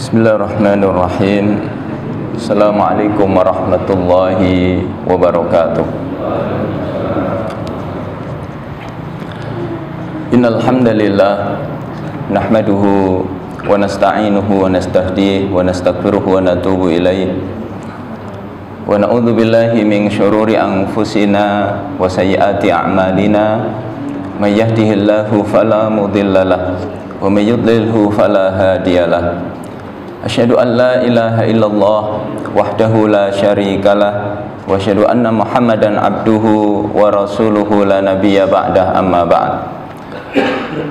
Bismillahirrahmanirrahim. Assalamualaikum warahmatullahi wabarakatuh. Innal hamdalillah nahmaduhu wa nasta'inuhu wa nastahdihi wa nastaghfiruhu wa natubu ilaihi wa na'udzu billahi min syururi anfusina wa sayyiati a'malina may yahdihillahu fala mudhillalah wa may yudlilhu fala hadiyalah. Asyhadu an la ilaha illallah wahdahu la syarikalah wa asyhadu anna Muhammadan abduhu wa rasuluhu la nabiyya ba'dah, amma ba'd.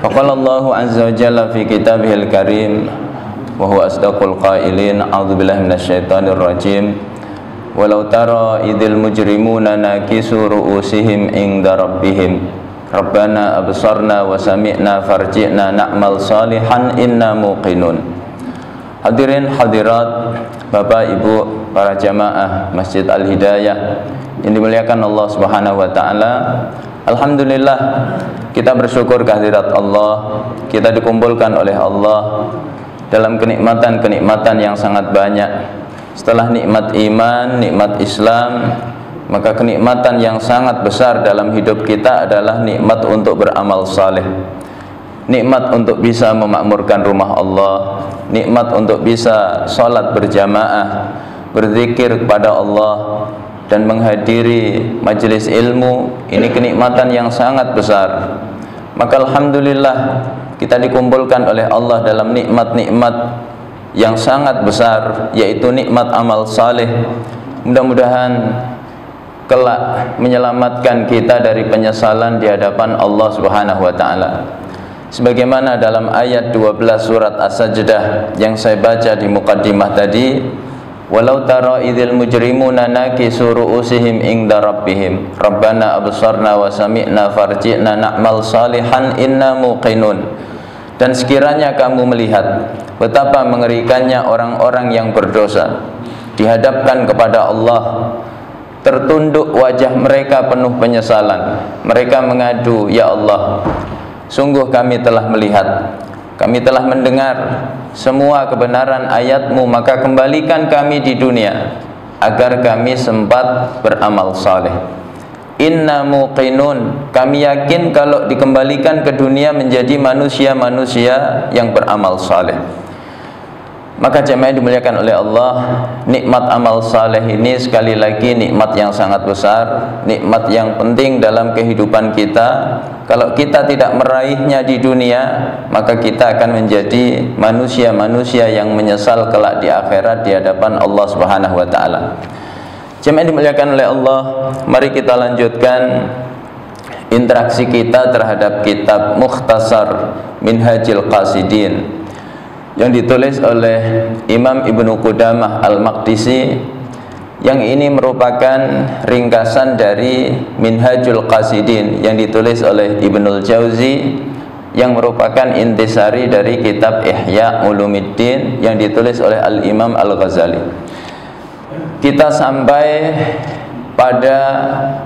Faqala Allahu azza wa jalla fi kitabihil karim wa huwa asdaqul qailin, a'udzu billahi minasyaitonir rajim. Walau tara idil mujrimuna nakisu ru'usihim inda rabbihim rabbana absarna wa sami'na farji'na na'mal salihan inna muqinun. Hadirin hadirat, Bapak Ibu para jamaah Masjid Al-Hidayah yang dimuliakan Allah Subhanahu wa taala. Alhamdulillah, kita bersyukur kehadirat Allah. Kita dikumpulkan oleh Allah dalam kenikmatan-kenikmatan yang sangat banyak. Setelah nikmat iman, nikmat Islam, maka kenikmatan yang sangat besar dalam hidup kita adalah nikmat untuk beramal saleh. Nikmat untuk bisa memakmurkan rumah Allah, nikmat untuk bisa sholat berjamaah, berzikir kepada Allah, dan menghadiri majelis ilmu. Ini kenikmatan yang sangat besar. Maka alhamdulillah, kita dikumpulkan oleh Allah dalam nikmat-nikmat yang sangat besar, yaitu nikmat amal saleh. Mudah-mudahan kelak menyelamatkan kita dari penyesalan di hadapan Allah Subhanahu wa taala. Sebagaimana dalam ayat 12 surat As-Sajdah yang saya baca di muqaddimah tadi, walau tara idzil mujrimuna nakisu ru'usihim inda rabbihim rabbana absarna wa sami'na farji'na na'mal salihan inna muqinun. Dan sekiranya kamu melihat betapa mengerikannya orang-orang yang berdosa dihadapkan kepada Allah, tertunduk wajah mereka penuh penyesalan, mereka mengadu, ya Allah, sungguh kami telah melihat, kami telah mendengar semua kebenaran ayat-Mu, maka kembalikan kami di dunia agar kami sempat beramal saleh. Inna muqinun, kami yakin kalau dikembalikan ke dunia menjadi manusia-manusia yang beramal saleh. Maka jemaah dimuliakan oleh Allah, nikmat amal saleh ini sekali lagi nikmat yang sangat besar, nikmat yang penting dalam kehidupan kita. Kalau kita tidak meraihnya di dunia, maka kita akan menjadi manusia-manusia yang menyesal kelak di akhirat di hadapan Allah Subhanahu wa taala. Jemaah dimuliakan oleh Allah, mari kita lanjutkan interaksi kita terhadap kitab Mukhtasar Minhajul Qasidin yang ditulis oleh Imam Ibnu Qudamah Al-Maqdisi, yang ini merupakan ringkasan dari Minhajul Qasidin yang ditulis oleh Ibnul Jauzi, yang merupakan intisari dari kitab Ihya Ulumuddin yang ditulis oleh Al-Imam Al-Ghazali. Kita sampai pada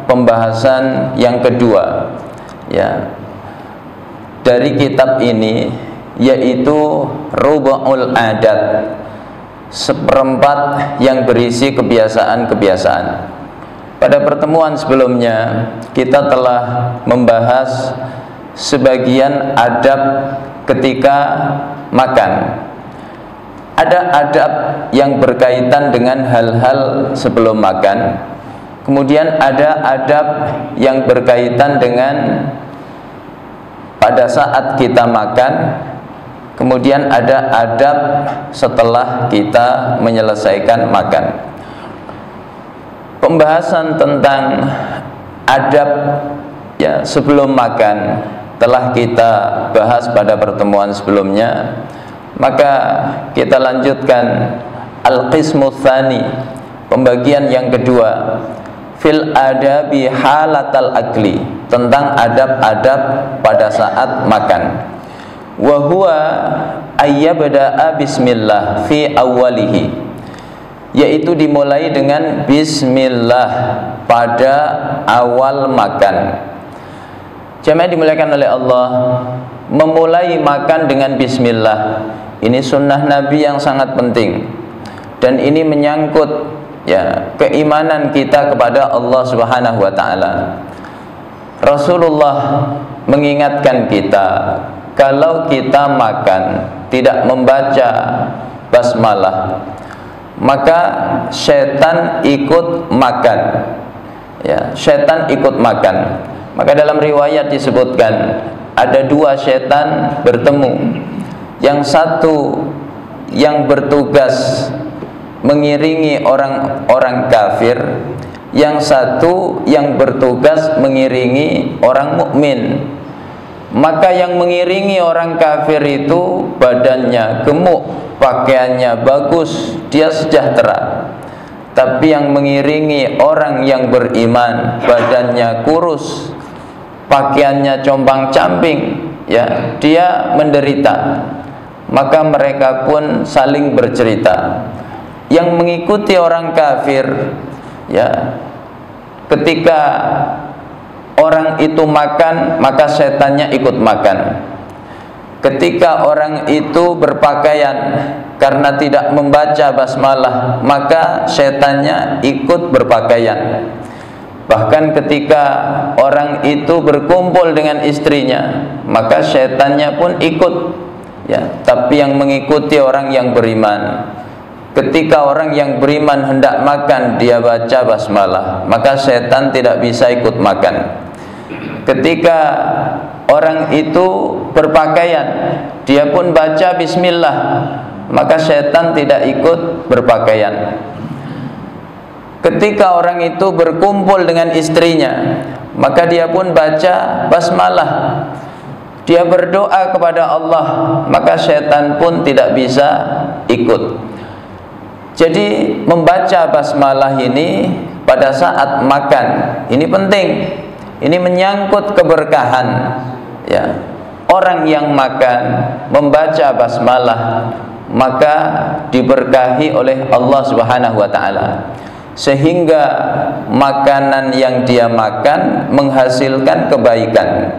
pembahasan yang kedua ya dari kitab ini, yaitu Rubu'ul Adat, seperempat yang berisi kebiasaan-kebiasaan. Pada pertemuan sebelumnya kita telah membahas sebagian adab ketika makan. Ada adab yang berkaitan dengan hal-hal sebelum makan, kemudian ada adab yang berkaitan dengan pada saat kita makan, kemudian ada adab setelah kita menyelesaikan makan. Pembahasan tentang adab ya sebelum makan telah kita bahas pada pertemuan sebelumnya. Maka kita lanjutkan al-qismu tsani, pembagian yang kedua, fil adabi halatal akli, tentang adab-adab pada saat makan. Wa huwa ayyabda'a bismillah fi awwalihi, yaitu dimulai dengan bismillah pada awal makan. Jemaah dimuliakan oleh Allah, memulai makan dengan bismillah Ini sunnah Nabi yang sangat penting, dan ini menyangkut ya keimanan kita kepada Allah Subhanahu wa taala. Rasulullah mengingatkan kita, kalau kita makan tidak membaca basmalah, maka setan ikut makan. Ya, setan ikut makan. Maka dalam riwayat disebutkan ada dua setan bertemu. Yang satu yang bertugas mengiringi orang-orang kafir, yang satu yang bertugas mengiringi orang mukmin. Maka yang mengiringi orang kafir itu badannya gemuk, pakaiannya bagus, dia sejahtera. Tapi yang mengiringi orang yang beriman, badannya kurus, pakaiannya compang-camping, ya, dia menderita. Maka mereka pun saling bercerita. Yang mengikuti orang kafir, ya, ketika orang itu makan, maka setannya ikut makan. Ketika orang itu berpakaian karena tidak membaca basmalah, maka setannya ikut berpakaian. Bahkan ketika orang itu berkumpul dengan istrinya, maka setannya pun ikut. Ya, tapi yang mengikuti orang yang beriman. Ketika orang yang beriman hendak makan, dia baca basmalah, maka setan tidak bisa ikut makan. Ketika orang itu berpakaian, dia pun baca bismillah, maka setan tidak ikut berpakaian. Ketika orang itu berkumpul dengan istrinya, maka dia pun baca basmalah, dia berdoa kepada Allah, maka setan pun tidak bisa ikut. Jadi membaca basmalah ini pada saat makan ini penting. Ini menyangkut keberkahan, ya. Orang yang makan membaca basmalah, maka diberkahi oleh Allah Subhanahu wa taala, sehingga makanan yang dia makan menghasilkan kebaikan.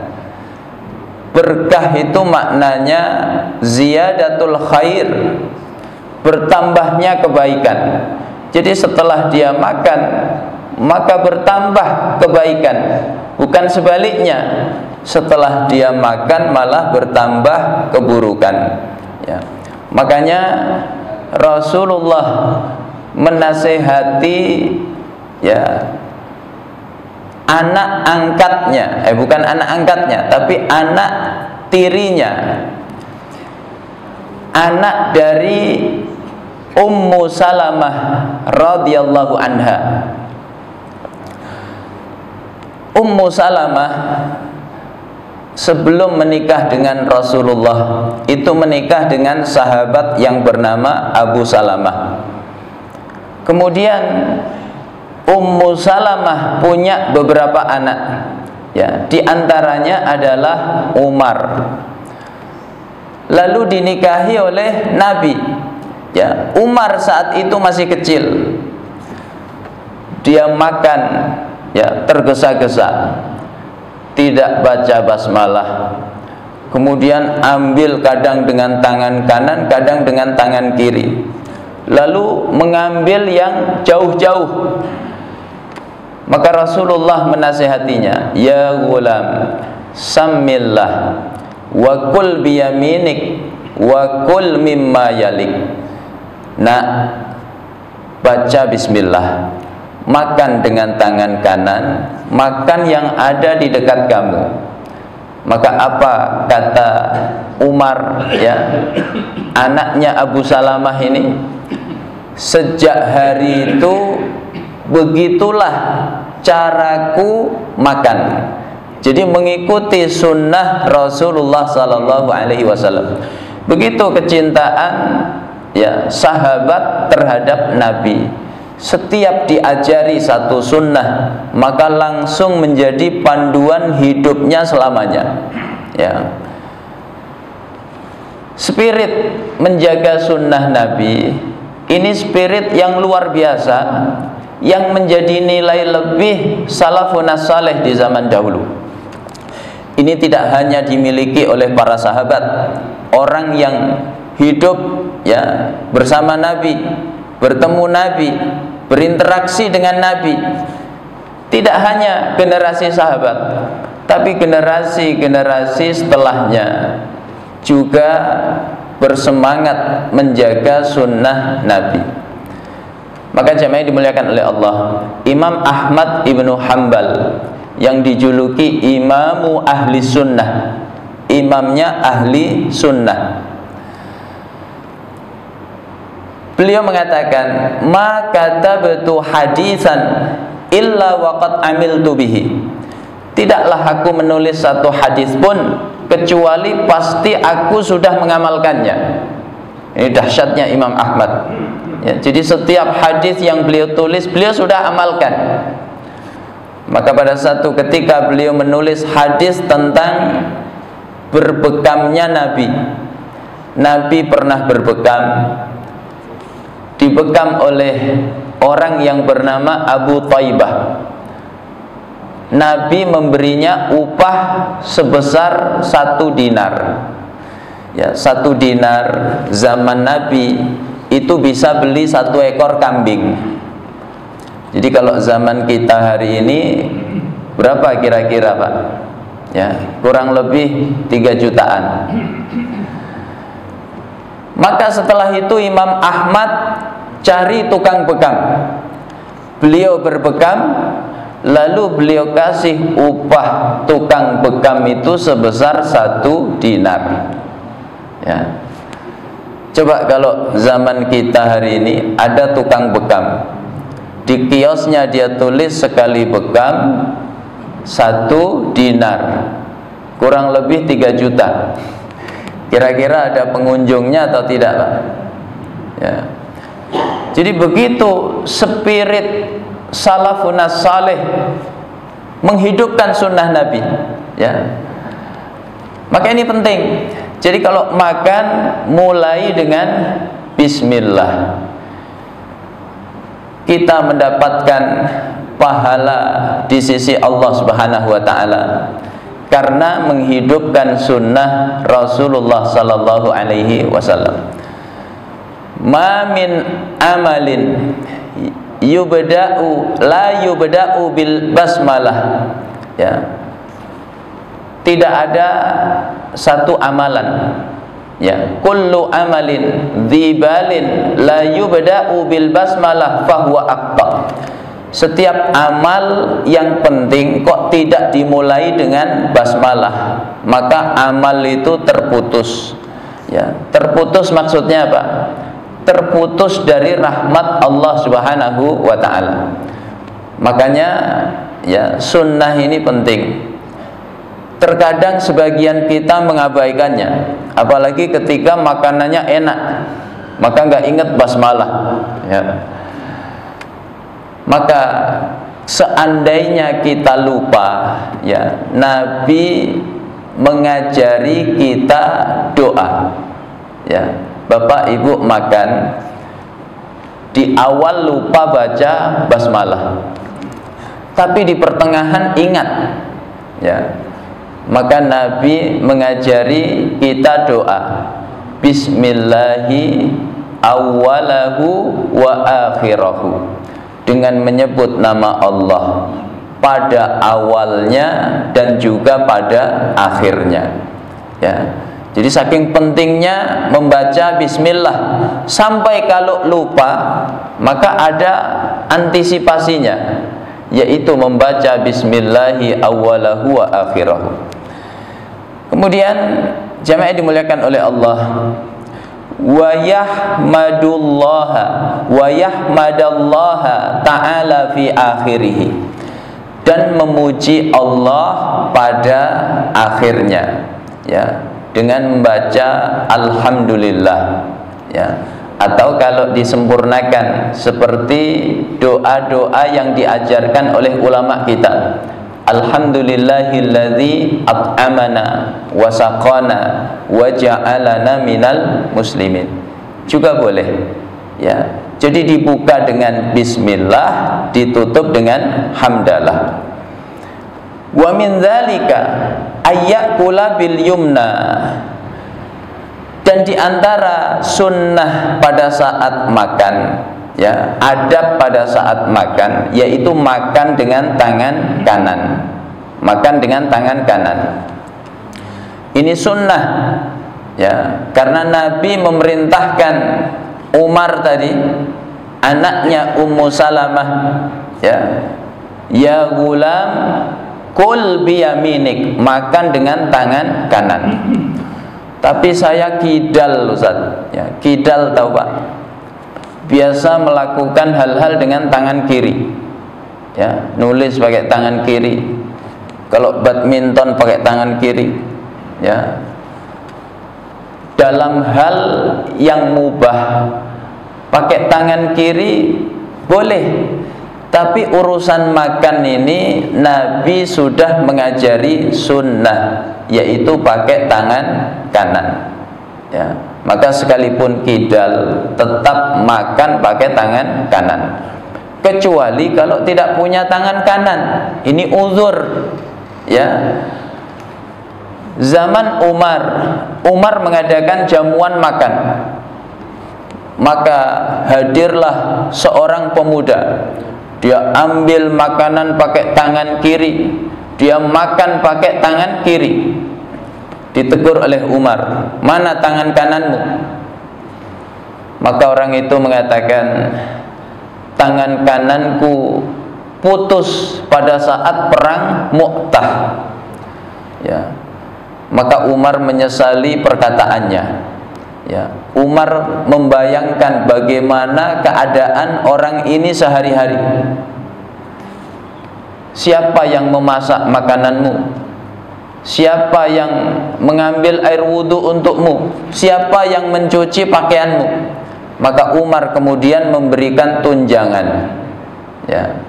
Berkah itu maknanya ziyadatul khair, bertambahnya kebaikan. Jadi setelah dia makan, maka bertambah kebaikan, bukan sebaliknya. Setelah dia makan malah bertambah keburukan, ya. Makanya Rasulullah menasehati, ya, anak angkatnya, bukan anak angkatnya, tapi anak tirinya, anak dari Ummu Salamah radhiyallahu anha. Ummu Salamah sebelum menikah dengan Rasulullah itu menikah dengan sahabat yang bernama Abu Salamah. Kemudian Ummu Salamah punya beberapa anak, ya, di antaranya adalah Umar. Lalu dinikahi oleh Nabi, ya. Umar saat itu masih kecil. Dia makan, ya, tergesa-gesa, tidak baca basmalah. Kemudian ambil kadang dengan tangan kanan, kadang dengan tangan kiri. Lalu mengambil yang jauh-jauh. Maka Rasulullah menasihatinya, ya gulam, sammillah wa kul biyaminik wa kul mimma yalik. Nak, baca bismillah, makan dengan tangan kanan, makan yang ada di dekat kamu. Maka apa kata Umar, ya, anaknya Abu Salamah ini? Sejak hari itu begitulah caraku makan. Jadi mengikuti sunnah Rasulullah sallallahu alaihi wasallam. Begitu kecintaan, ya, sahabat terhadap Nabi. Setiap diajari satu sunnah, maka langsung menjadi panduan hidupnya selamanya, ya. Spirit menjaga sunnah Nabi ini spirit yang luar biasa, yang menjadi nilai lebih salafun saleh di zaman dahulu. Ini tidak hanya dimiliki oleh para sahabat, orang yang hidup ya bersama Nabi, bertemu Nabi, berinteraksi dengan Nabi. Tidak hanya generasi sahabat, tapi generasi-generasi setelahnya juga bersemangat menjaga sunnah Nabi. Maka jamaah dimuliakan oleh Allah, Imam Ahmad ibnu Hanbal yang dijuluki Imamu Ahli Sunnah, imamnya ahli sunnah, beliau mengatakan, ma katabtu hadisan illa waqad amiltu bihi. Tidaklah aku menulis satu hadis pun kecuali pasti aku sudah mengamalkannya. Ini dahsyatnya Imam Ahmad ya, jadi setiap hadis yang beliau tulis beliau sudah amalkan. Maka pada satu ketika beliau menulis hadis tentang berbekamnya Nabi. Nabi pernah berbekam, dibekam oleh orang yang bernama Abu Taibah. Nabi memberinya upah sebesar 1 dinar. Ya, 1 dinar zaman Nabi itu bisa beli 1 ekor kambing. Jadi kalau zaman kita hari ini berapa kira-kira Pak? Ya, kurang lebih 3 jutaan. Maka setelah itu Imam Ahmad cari tukang bekam. Beliau berbekam, lalu beliau kasih upah tukang bekam itu sebesar 1 dinar. Ya. Coba kalau zaman kita hari ini ada tukang bekam, di kiosnya dia tulis sekali bekam 1 dinar, kurang lebih 3 juta. Kira-kira ada pengunjungnya atau tidak Pak? Ya. Jadi begitu spirit salafun saleh menghidupkan sunnah Nabi ya. Maka ini penting. Jadi kalau makan mulai dengan bismillah, kita mendapatkan pahala di sisi Allah Subhanahu wa taala karena menghidupkan sunnah Rasulullah sallallahu alaihi wasallam. Ma min amalin la yubda'u bil basmalah ya. Tidak ada satu amalan ya, kullu amalin dzibalin la yubda'u bil basmalah fahuwa aqta. Setiap amal yang penting kok tidak dimulai dengan basmalah, maka amal itu terputus ya. Terputus maksudnya apa? Terputus dari rahmat Allah Subhanahu wa taala. Makanya ya sunnah ini penting. Terkadang sebagian kita mengabaikannya, apalagi ketika makanannya enak, maka nggak ingat basmalah ya. Maka seandainya kita lupa ya, Nabi mengajari kita doa ya. Bapak Ibu makan, di awal lupa baca basmalah, tapi di pertengahan ingat ya. Maka Nabi mengajari kita doa bismillahi awwalahu wa akhirahu, dengan menyebut nama Allah pada awalnya dan juga pada akhirnya ya. Jadi saking pentingnya membaca bismillah, sampai kalau lupa maka ada antisipasinya, yaitu membaca bismillahi awwalahu wa akhirahu. Kemudian jamaah dimuliakan oleh Allah, wa yahmadullaha wa yahmadallaha ta'ala fi akhirih, dan memuji Allah pada akhirnya ya, dengan membaca alhamdulillah ya. Atau kalau disempurnakan seperti doa-doa yang diajarkan oleh ulama kita, alhamdulillahilladzi at'amana wa saqana wa ja'alana minal muslimin, juga boleh ya. Jadi dibuka dengan bismillah, ditutup dengan hamdalah. Wa min dzalika ayyakula bil yumna, Dan di antara sunnah pada saat makan, ya, adab pada saat makan, yaitu makan dengan tangan kanan. Makan dengan tangan kanan. Ini sunnah, ya, karena Nabi memerintahkan Umar tadi, anaknya Ummu Salamah, ya gulam, kul biyaminik, makan dengan tangan kanan. Tapi saya kidal, Ustaz, ya, kidal tahu Pak, biasa melakukan hal-hal dengan tangan kiri, ya, nulis pakai tangan kiri, kalau badminton pakai tangan kiri, ya. Dalam hal yang mubah pakai tangan kiri boleh, tapi urusan makan ini Nabi sudah mengajari sunnah, yaitu pakai tangan kanan, ya. Maka sekalipun kidal tetap makan pakai tangan kanan, kecuali kalau tidak punya tangan kanan, ini uzur, ya. Zaman Umar mengadakan jamuan makan, maka hadirlah seorang pemuda. Dia ambil makanan pakai tangan kiri, dia makan pakai tangan kiri. Ditegur oleh Umar, mana tangan kananmu? Maka orang itu mengatakan, tangan kananku putus pada saat perang Mu'tah, ya. Maka Umar menyesali perkataannya, ya. Umar membayangkan bagaimana keadaan orang ini sehari-hari. Siapa yang memasak makananmu? Siapa yang mengambil air wudhu untukmu? Siapa yang mencuci pakaianmu? Maka Umar kemudian memberikan tunjangan, ya.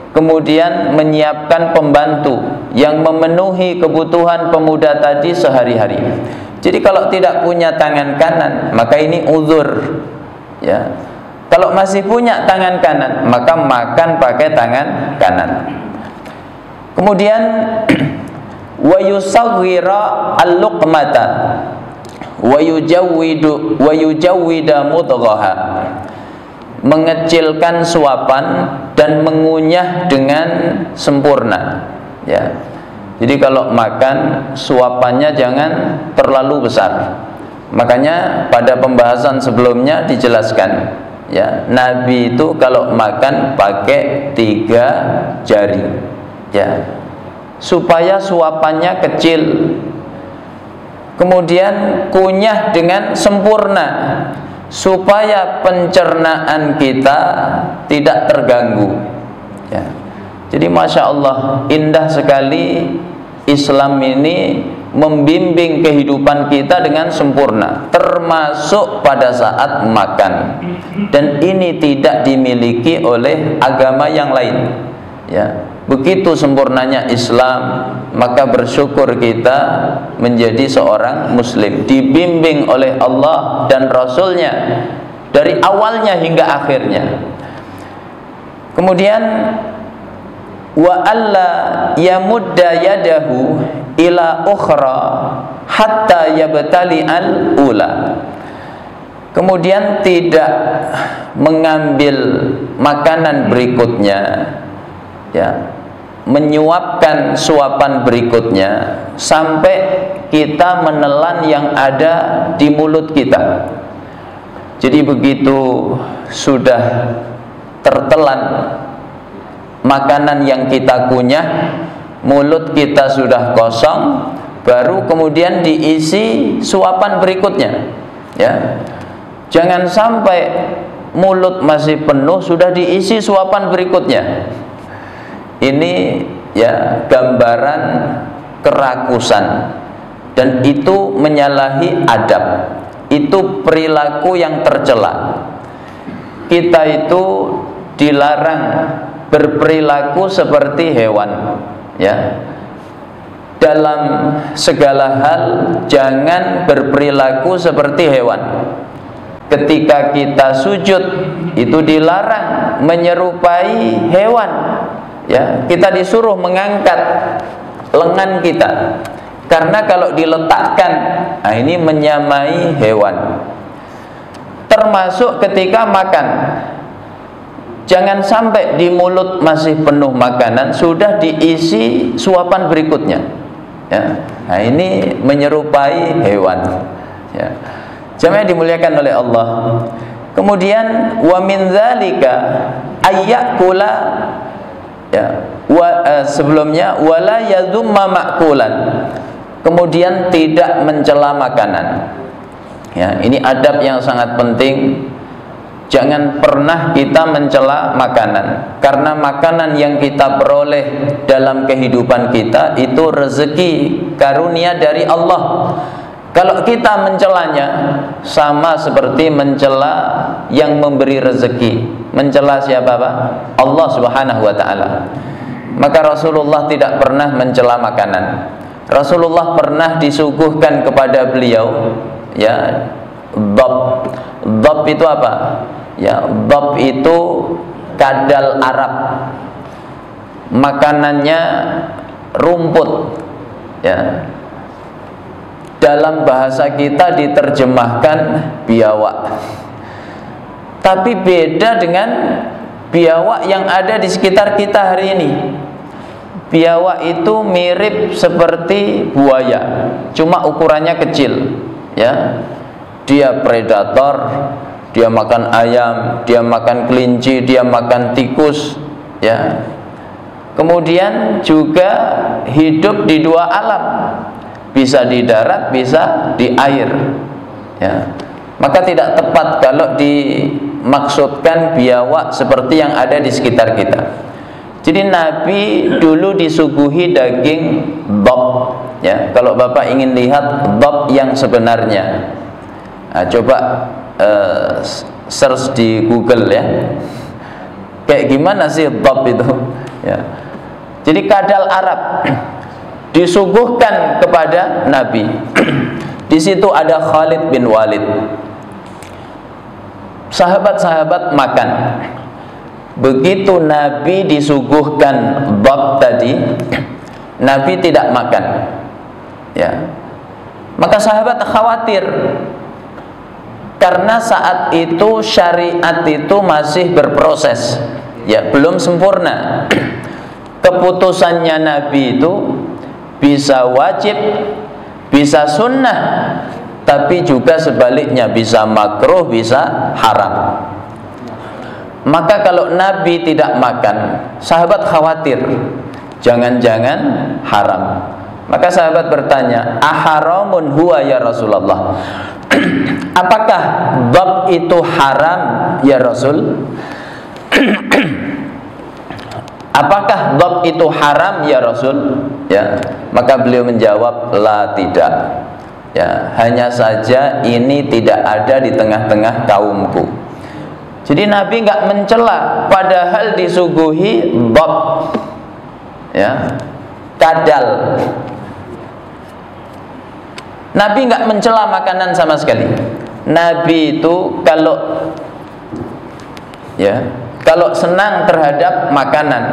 Kemudian menyiapkan pembantu yang memenuhi kebutuhan pemuda tadi sehari-hari. Jadi kalau tidak punya tangan kanan, maka ini uzur, ya. Kalau masih punya tangan kanan, maka makan pakai tangan kanan. Kemudian wa yusawwira al-luqmata wa yujawwida mudghaha, mengecilkan suapan dan mengunyah dengan sempurna, ya. Jadi kalau makan suapannya jangan terlalu besar. Makanya pada pembahasan sebelumnya dijelaskan, ya, Nabi itu kalau makan pakai 3 jari, ya, supaya suapannya kecil. Kemudian kunyah dengan sempurna, supaya pencernaan kita tidak terganggu, ya. Jadi Masya Allah, indah sekali Islam ini membimbing kehidupan kita dengan sempurna, termasuk pada saat makan. Dan ini tidak dimiliki oleh agama yang lain, ya. Begitu sempurnanya Islam, maka bersyukur kita menjadi seorang muslim, dibimbing oleh Allah dan Rasulnya dari awalnya hingga akhirnya. Kemudian wa alla yamudda yadahu ila ukhra hatta yabtali al ula. Kemudian tidak mengambil makanan berikutnya, ya, menyuapkan suapan berikutnya sampai kita menelan yang ada di mulut kita. Jadi begitu sudah tertelan makanan yang kita kunyah, mulut kita sudah kosong, baru kemudian diisi suapan berikutnya, ya. Jangan sampai mulut masih penuh sudah diisi suapan berikutnya. Ini, ya, gambaran kerakusan, dan itu menyalahi adab. Itu perilaku yang tercela. Kita itu dilarang berperilaku seperti hewan, ya. Dalam segala hal jangan berperilaku seperti hewan. Ketika kita sujud itu dilarang menyerupai hewan, ya. Kita disuruh mengangkat lengan kita. Karena kalau diletakkan, nah ini menyamai hewan. Termasuk ketika makan, jangan sampai di mulut masih penuh makanan, sudah diisi suapan berikutnya, ya. Nah ini menyerupai hewan, ya. Jamaah dimuliakan oleh Allah. Kemudian wa min dzalika ayyakula, ya, sebelumnya wala yadhumma ma'kulan, kemudian tidak mencela makanan. Ya, ini adab yang sangat penting. Jangan pernah kita mencela makanan, karena makanan yang kita peroleh dalam kehidupan kita itu rezeki karunia dari Allah. Kalau kita mencelanya, sama seperti mencela yang memberi rezeki. Mencela siapa, Pak? Allah Subhanahu wa ta'ala. Maka Rasulullah tidak pernah mencela makanan. Rasulullah pernah disuguhkan kepada beliau, ya, dhab itu apa? Ya, dhab itu kadal Arab. Makanannya rumput, ya. Dalam bahasa kita diterjemahkan biawak. Tapi beda dengan biawak yang ada di sekitar kita hari ini. Biawak itu mirip seperti buaya, cuma ukurannya kecil, ya. Dia predator, dia makan ayam, dia makan kelinci, dia makan tikus, ya. Kemudian juga hidup di dua alam, bisa di darat, bisa di air, ya. Maka tidak tepat kalau dimaksudkan biawak seperti yang ada di sekitar kita. Jadi Nabi dulu disuguhi daging dhab, ya. Kalau Bapak ingin lihat dhab yang sebenarnya, nah, coba search di Google, ya. Kayak gimana sih dhab itu, ya. Jadi kadal Arab disuguhkan kepada Nabi. Di situ ada Khalid bin Walid. Sahabat-sahabat makan. Begitu Nabi disuguhkan dhab tadi, Nabi tidak makan, ya. Maka sahabat khawatir, karena saat itu syariat itu masih berproses, ya, belum sempurna. Keputusannya Nabi itu bisa wajib, bisa sunnah, tapi juga sebaliknya, bisa makruh, bisa haram. Maka kalau Nabi tidak makan, sahabat khawatir, jangan-jangan haram. Maka sahabat bertanya, aharamun huwa ya Rasulullah? Apakah dhab itu haram ya Rasul? Apakah dhab itu haram ya Rasul? Ya, maka beliau menjawab, la, tidak. Ya, hanya saja ini tidak ada di tengah-tengah kaumku. Jadi Nabi nggak mencela, padahal disuguhi dhab, ya, kadal. Nabi nggak mencela makanan sama sekali. Nabi itu kalau senang terhadap makanan,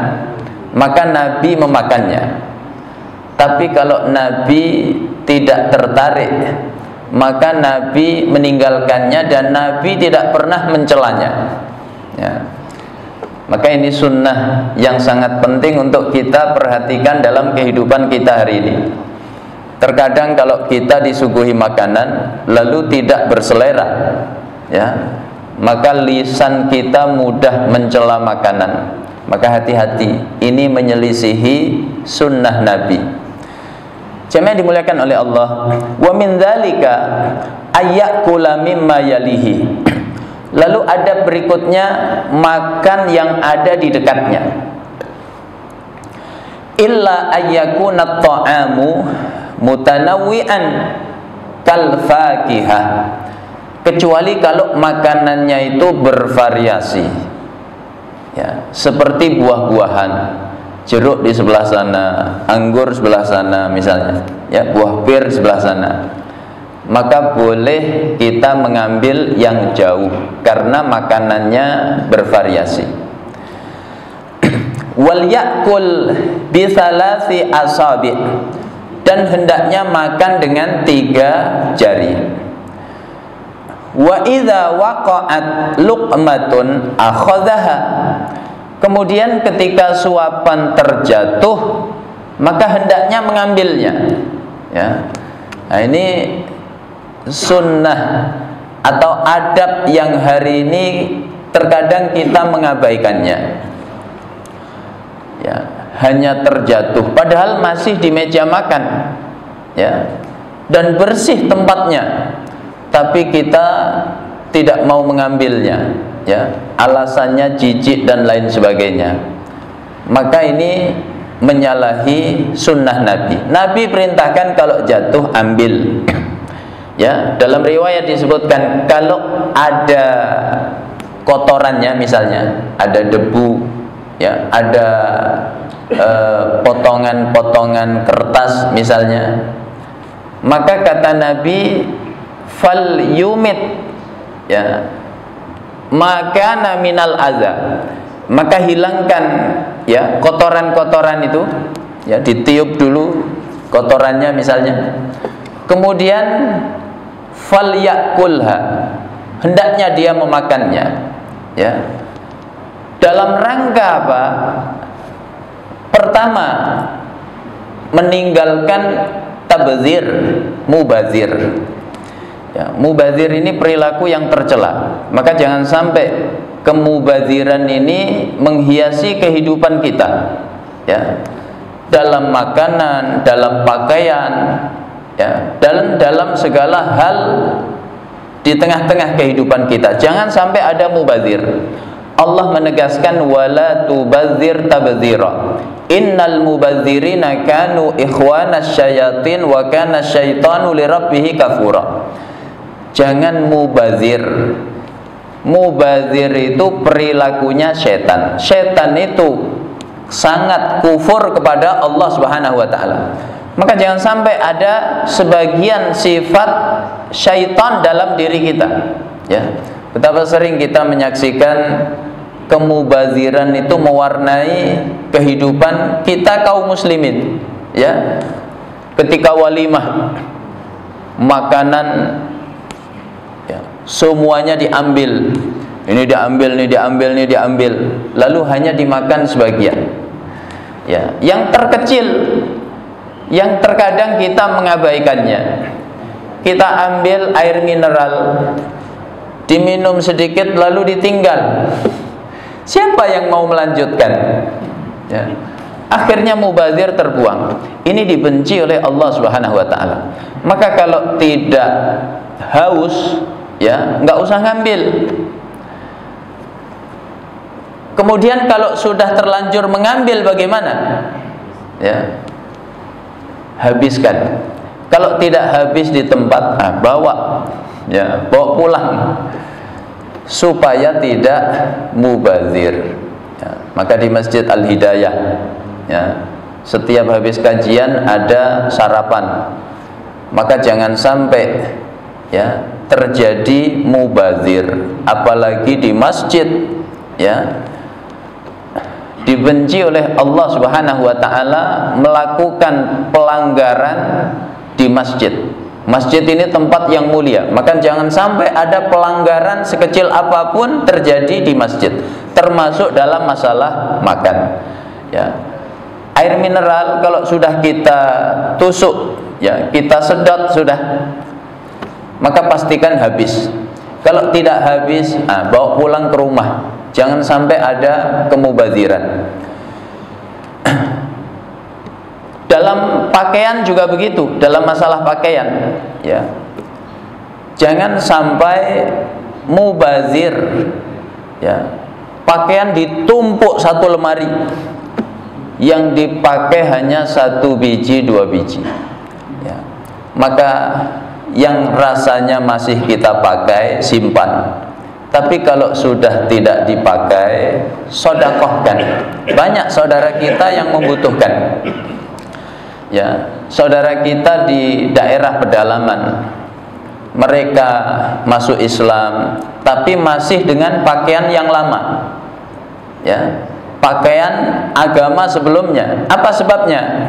maka Nabi memakannya. Tapi kalau Nabi tidak tertarik, maka Nabi meninggalkannya, dan Nabi tidak pernah mencelanya, ya. Maka ini sunnah yang sangat penting untuk kita perhatikan dalam kehidupan kita hari ini. Terkadang kalau kita disuguhi makanan lalu tidak berselera, ya, maka lisan kita mudah mencela makanan. Maka hati-hati, ini menyelisihi sunnah Nabi. Jemaah dimuliakan oleh Allah. Wa min dzalika ayyakula mimma yalihi. Lalu ada berikutnya, makan yang ada di dekatnya. Illa ayyakuna at-ta'amu mutanawwi'an kal fakihah. Kecuali kalau makanannya itu bervariasi, ya, seperti buah-buahan. Jeruk di sebelah sana, anggur sebelah sana misalnya, ya, buah pir sebelah sana. Maka boleh kita mengambil yang jauh karena makanannya bervariasi. Wal yakul bi thalathi asabi', dan dan hendaknya makan dengan 3 jari. Wa idza waqa'at luqmatun akhadhaha. Kemudian ketika suapan terjatuh, maka hendaknya mengambilnya. Ya. Nah, ini sunnah atau adab yang hari ini terkadang kita mengabaikannya. Ya, hanya terjatuh padahal masih di meja makan. Ya. Dan bersih tempatnya. Tapi kita tidak mau mengambilnya. Ya, alasannya jijik dan lain sebagainya. Maka ini menyalahi sunnah Nabi. Nabi perintahkan kalau jatuh ambil. Ya, dalam riwayat disebutkan kalau ada kotorannya, misalnya ada debu, ya, ada potongan-potongan kertas misalnya, maka kata Nabi fal yumit, ya, maka minal adza, maka hilangkan, ya, kotoran-kotoran itu, ya, ditiup dulu kotorannya misalnya, kemudian fal yakulha, hendaknya dia memakannya, ya, dalam rangka apa? Pertama, meninggalkan tabdzir, mubazir. Ya, mubazir ini perilaku yang tercela. Maka jangan sampai kemubaziran ini menghiasi kehidupan kita. Ya, dalam makanan, dalam pakaian, ya, dalam segala hal di tengah-tengah kehidupan kita. Jangan sampai ada mubazir. Allah menegaskan wala tubazir tabzira. Innal mubazirina kanu ikhwanas syayatin wa kana syaitanu lirabbih kafura. Jangan mubazir. Mubazir itu perilakunya setan. Setan itu sangat kufur kepada Allah Subhanahu wa taala. Maka jangan sampai ada sebagian sifat syaitan dalam diri kita. Ya. Betapa sering kita menyaksikan kemubaziran itu mewarnai kehidupan kita kaum muslimin. Ya. Ketika walimah, makanan, ya, semuanya diambil. Ini diambil, ini diambil, ini diambil. Lalu hanya dimakan sebagian. Ya, yang terkecil, yang terkadang kita mengabaikannya. Kita ambil air mineral, diminum sedikit lalu ditinggal. Siapa yang mau melanjutkan? Ya. Akhirnya mubazir terbuang. Ini dibenci oleh Allah Subhanahu wa taala. Maka kalau tidak haus, ya, nggak usah ngambil. Kemudian kalau sudah terlanjur mengambil bagaimana? Ya, habiskan. Kalau tidak habis di tempat, bawa, ya, bawa pulang supaya tidak mubazir. Ya, maka di Masjid Al-Hidayah, ya, setiap habis kajian ada sarapan. Maka jangan sampai, ya, terjadi mubazir, apalagi di masjid, ya. Dibenci oleh Allah Subhanahu wa taala melakukan pelanggaran di masjid. Masjid ini tempat yang mulia, maka jangan sampai ada pelanggaran sekecil apapun terjadi di masjid, termasuk dalam masalah makan. Ya. Air mineral kalau sudah kita tusuk, ya, kita sedot sudah, maka pastikan habis. Kalau tidak habis, bawa pulang ke rumah. Jangan sampai ada kemubaziran. Dalam pakaian juga begitu, dalam masalah pakaian, ya. Jangan sampai mubazir, ya. Pakaian ditumpuk satu lemari, yang dipakai hanya 1 biji 2 biji, ya. Maka yang rasanya masih kita pakai simpan. Tapi kalau sudah tidak dipakai, sedekahkan. Banyak saudara kita yang membutuhkan. Ya, saudara kita di daerah pedalaman, mereka masuk Islam tapi masih dengan pakaian yang lama. Ya, pakaian agama sebelumnya. Apa sebabnya?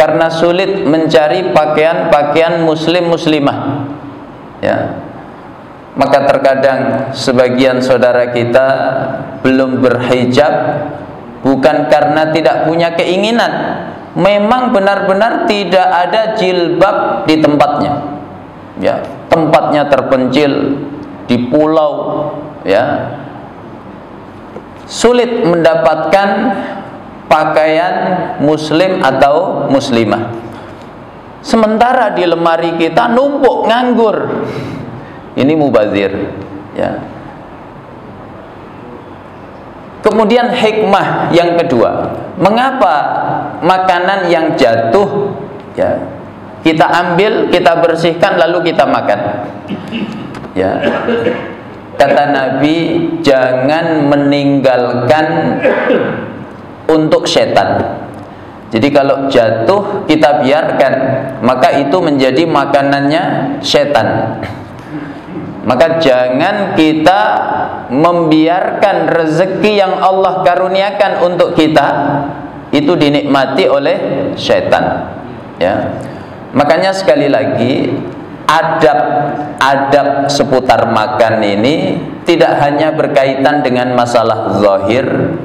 karena sulit mencari pakaian-pakaian muslim-muslimah, ya. Maka terkadang sebagian saudara kita belum berhijab bukan karena tidak punya keinginan, memang benar-benar tidak ada jilbab di tempatnya, ya. Tempatnya terpencil di pulau, ya. Sulit mendapatkan pakaian muslim atau muslimah. Sementara di lemari kita numpuk nganggur. Ini mubazir, ya. Kemudian hikmah yang kedua, mengapa makanan yang jatuh, ya, kita ambil, kita bersihkan lalu kita makan, ya. Kata Nabi, jangan meninggalkan untuk setan. Jadi kalau jatuh kita biarkan, maka itu menjadi makanannya setan. Maka jangan kita membiarkan rezeki yang Allah karuniakan untuk kita itu dinikmati oleh setan, ya. Makanya sekali lagi, adab seputar makan ini tidak hanya berkaitan dengan masalah zahir,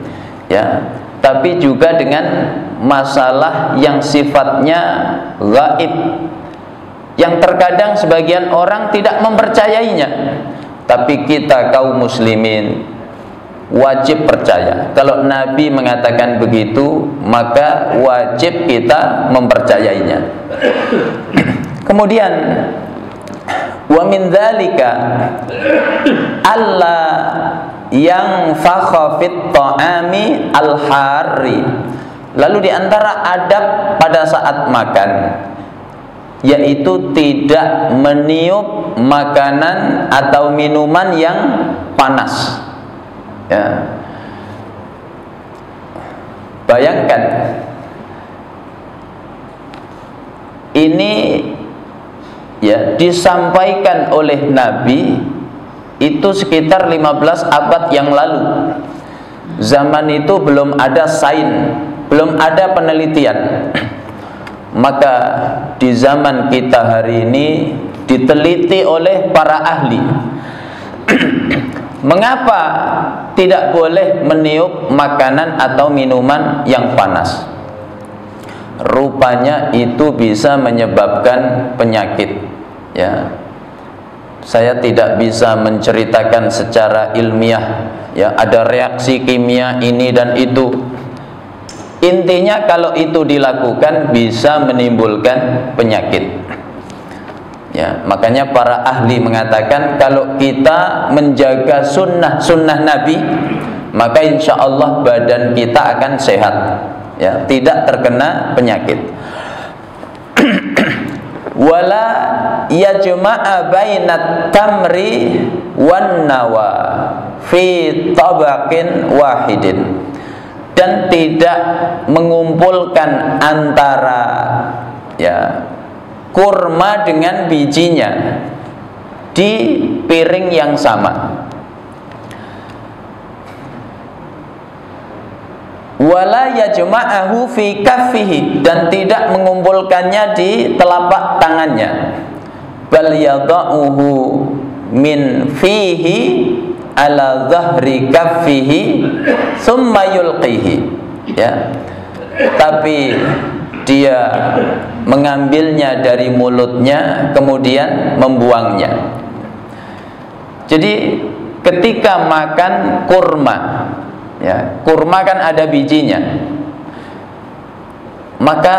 ya, tapi juga dengan masalah yang sifatnya gaib, yang terkadang sebagian orang tidak mempercayainya. Tapi kita kaum muslimin wajib percaya. Kalau Nabi mengatakan begitu, maka wajib kita mempercayainya. Kemudian wa min dzalika alla yang fakha fit ta'ami al-harri. Lalu di antara adab pada saat makan, yaitu tidak meniup makanan atau minuman yang panas, ya. Bayangkan ini, ya, disampaikan oleh Nabi itu sekitar 15 abad yang lalu. Zaman itu belum ada sains, belum ada penelitian. Maka di zaman kita hari ini diteliti oleh para ahli. Mengapa tidak boleh meniup makanan atau minuman yang panas? Rupanya itu bisa menyebabkan penyakit, ya. Saya tidak bisa menceritakan secara ilmiah, ya, ada reaksi kimia ini dan itu. Intinya kalau itu dilakukan bisa menimbulkan penyakit, ya. Makanya para ahli mengatakan kalau kita menjaga sunnah Nabi, maka insya Allah badan kita akan sehat, ya, tidak terkena penyakit. Wala yajma'a bainat tamri wan nawa fi tabaqin wahidin, dan tidak mengumpulkan antara, ya, kurma dengan bijinya di piring yang sama. Wala yajma'ahu fi kaffihi, dan tidak mengumpulkannya di telapak tangannya. Bal yada'uhu min fihi ala dhahri kaffihi thumma yulqihi, ya. Tapi dia mengambilnya dari mulutnya kemudian membuangnya. Jadi ketika makan kurma, ya, kurma kan ada bijinya, maka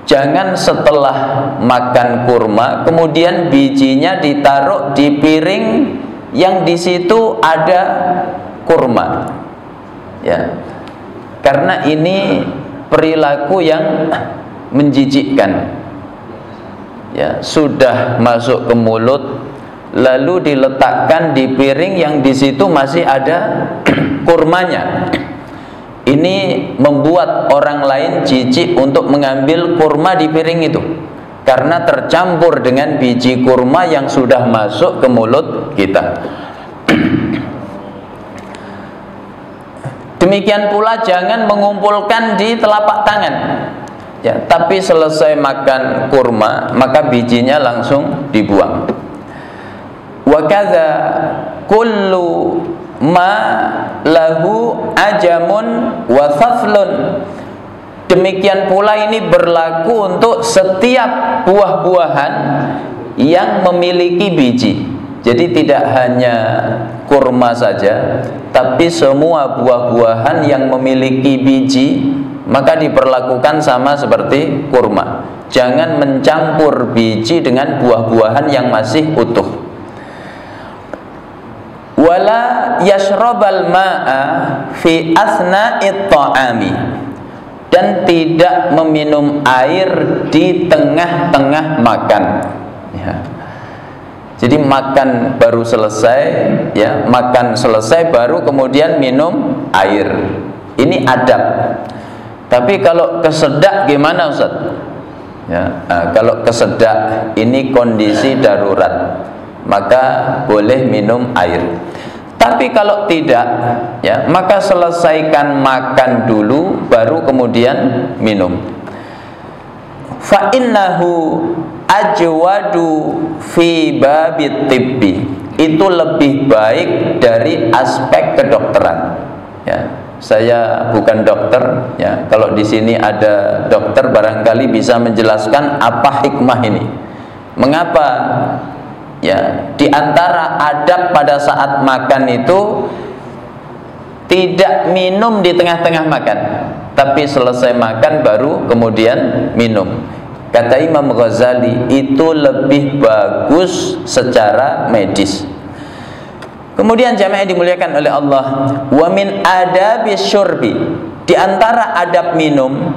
jangan setelah makan kurma kemudian bijinya ditaruh di piring yang di situ ada kurma, ya. Karena ini perilaku yang menjijikkan, ya. Sudah masuk ke mulut lalu diletakkan di piring yang di situ masih ada kurmanya. Ini membuat orang lain jijik untuk mengambil kurma di piring itu, karena tercampur dengan biji kurma yang sudah masuk ke mulut kita. Demikian pula jangan mengumpulkan di telapak tangan. ya, tapi selesai makan kurma maka bijinya langsung dibuang. Wa kadza kullu ma lahu ajamun wa thaflun. Demikian pula ini berlaku untuk setiap buah-buahan yang memiliki biji. Jadi tidak hanya kurma saja, tapi semua buah-buahan yang memiliki biji maka diperlakukan sama seperti kurma. Jangan mencampur biji dengan buah-buahan yang masih utuh. Wala yashrabal ma'a fi asna'it ta'ami, dan tidak meminum air di tengah-tengah makan, ya. Jadi makan baru selesai, ya, makan selesai baru kemudian minum air. Ini adab. Tapi kalau kesedak gimana, Ustaz? Ya, kalau kesedak ini kondisi darurat, maka boleh minum air. Tapi kalau tidak, ya, maka selesaikan makan dulu baru kemudian minum. Fa innahu ajwadu fi babit tibbi, itu lebih baik dari aspek kedokteran, ya. Saya bukan dokter, ya. Kalau di sini ada dokter barangkali bisa menjelaskan apa hikmah ini. Mengapa, ya, di antara adab pada saat makan itu tidak minum di tengah-tengah makan, tapi selesai makan baru kemudian minum. Kata Imam Ghazali, itu lebih bagus secara medis. Kemudian jamaah dimuliakan oleh Allah, wa min adabis syurbi, di antara adab minum,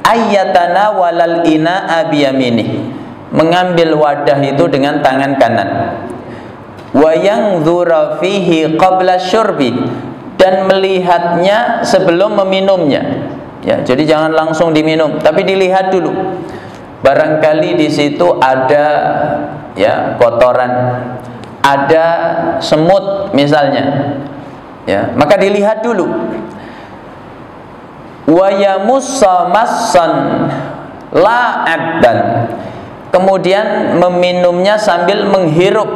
ayyatana walal ina'a biyaminih, mengambil wadah itu dengan tangan kanan. Wa yanzura fihi qabla syurbi, dan melihatnya sebelum meminumnya, ya. Jadi jangan langsung diminum, tapi dilihat dulu. Barangkali di situ ada, ya, kotoran, ada semut misalnya, ya, maka dilihat dulu. Wa yamussa massan la abdan, kemudian meminumnya sambil menghirup,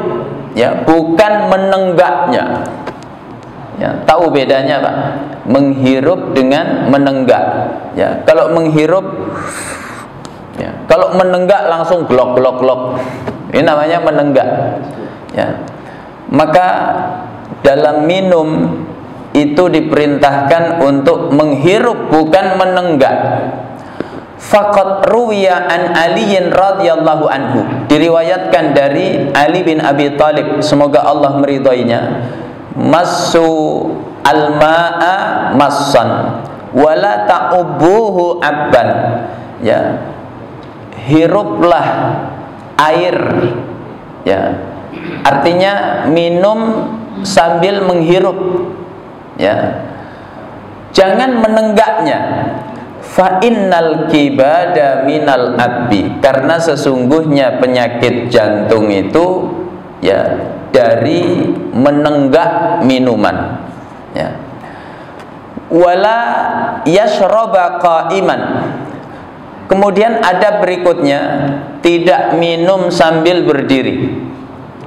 ya, bukan menenggaknya, ya. Tahu bedanya, Pak? Menghirup dengan menenggak, ya. Kalau menghirup, ya, kalau menenggak langsung glok glok glok, ini namanya menenggak, ya. Maka dalam minum itu diperintahkan untuk menghirup, bukan menenggak. Faqad ruwiya an Aliin radhiyallahu anhu, diriwayatkan dari Ali bin Abi Thalib, semoga Allah meridhoinya, massu al-ma'a massan wala ta'ubuhu abban, ya, hiruplah air, ya, artinya minum sambil menghirup, ya, jangan menenggaknya. Fa innal kibada minal abbi, karena sesungguhnya penyakit jantung itu, ya, dari menenggak minuman, ya. Wala yashraba qa'iman, kemudian ada berikutnya, tidak minum sambil berdiri.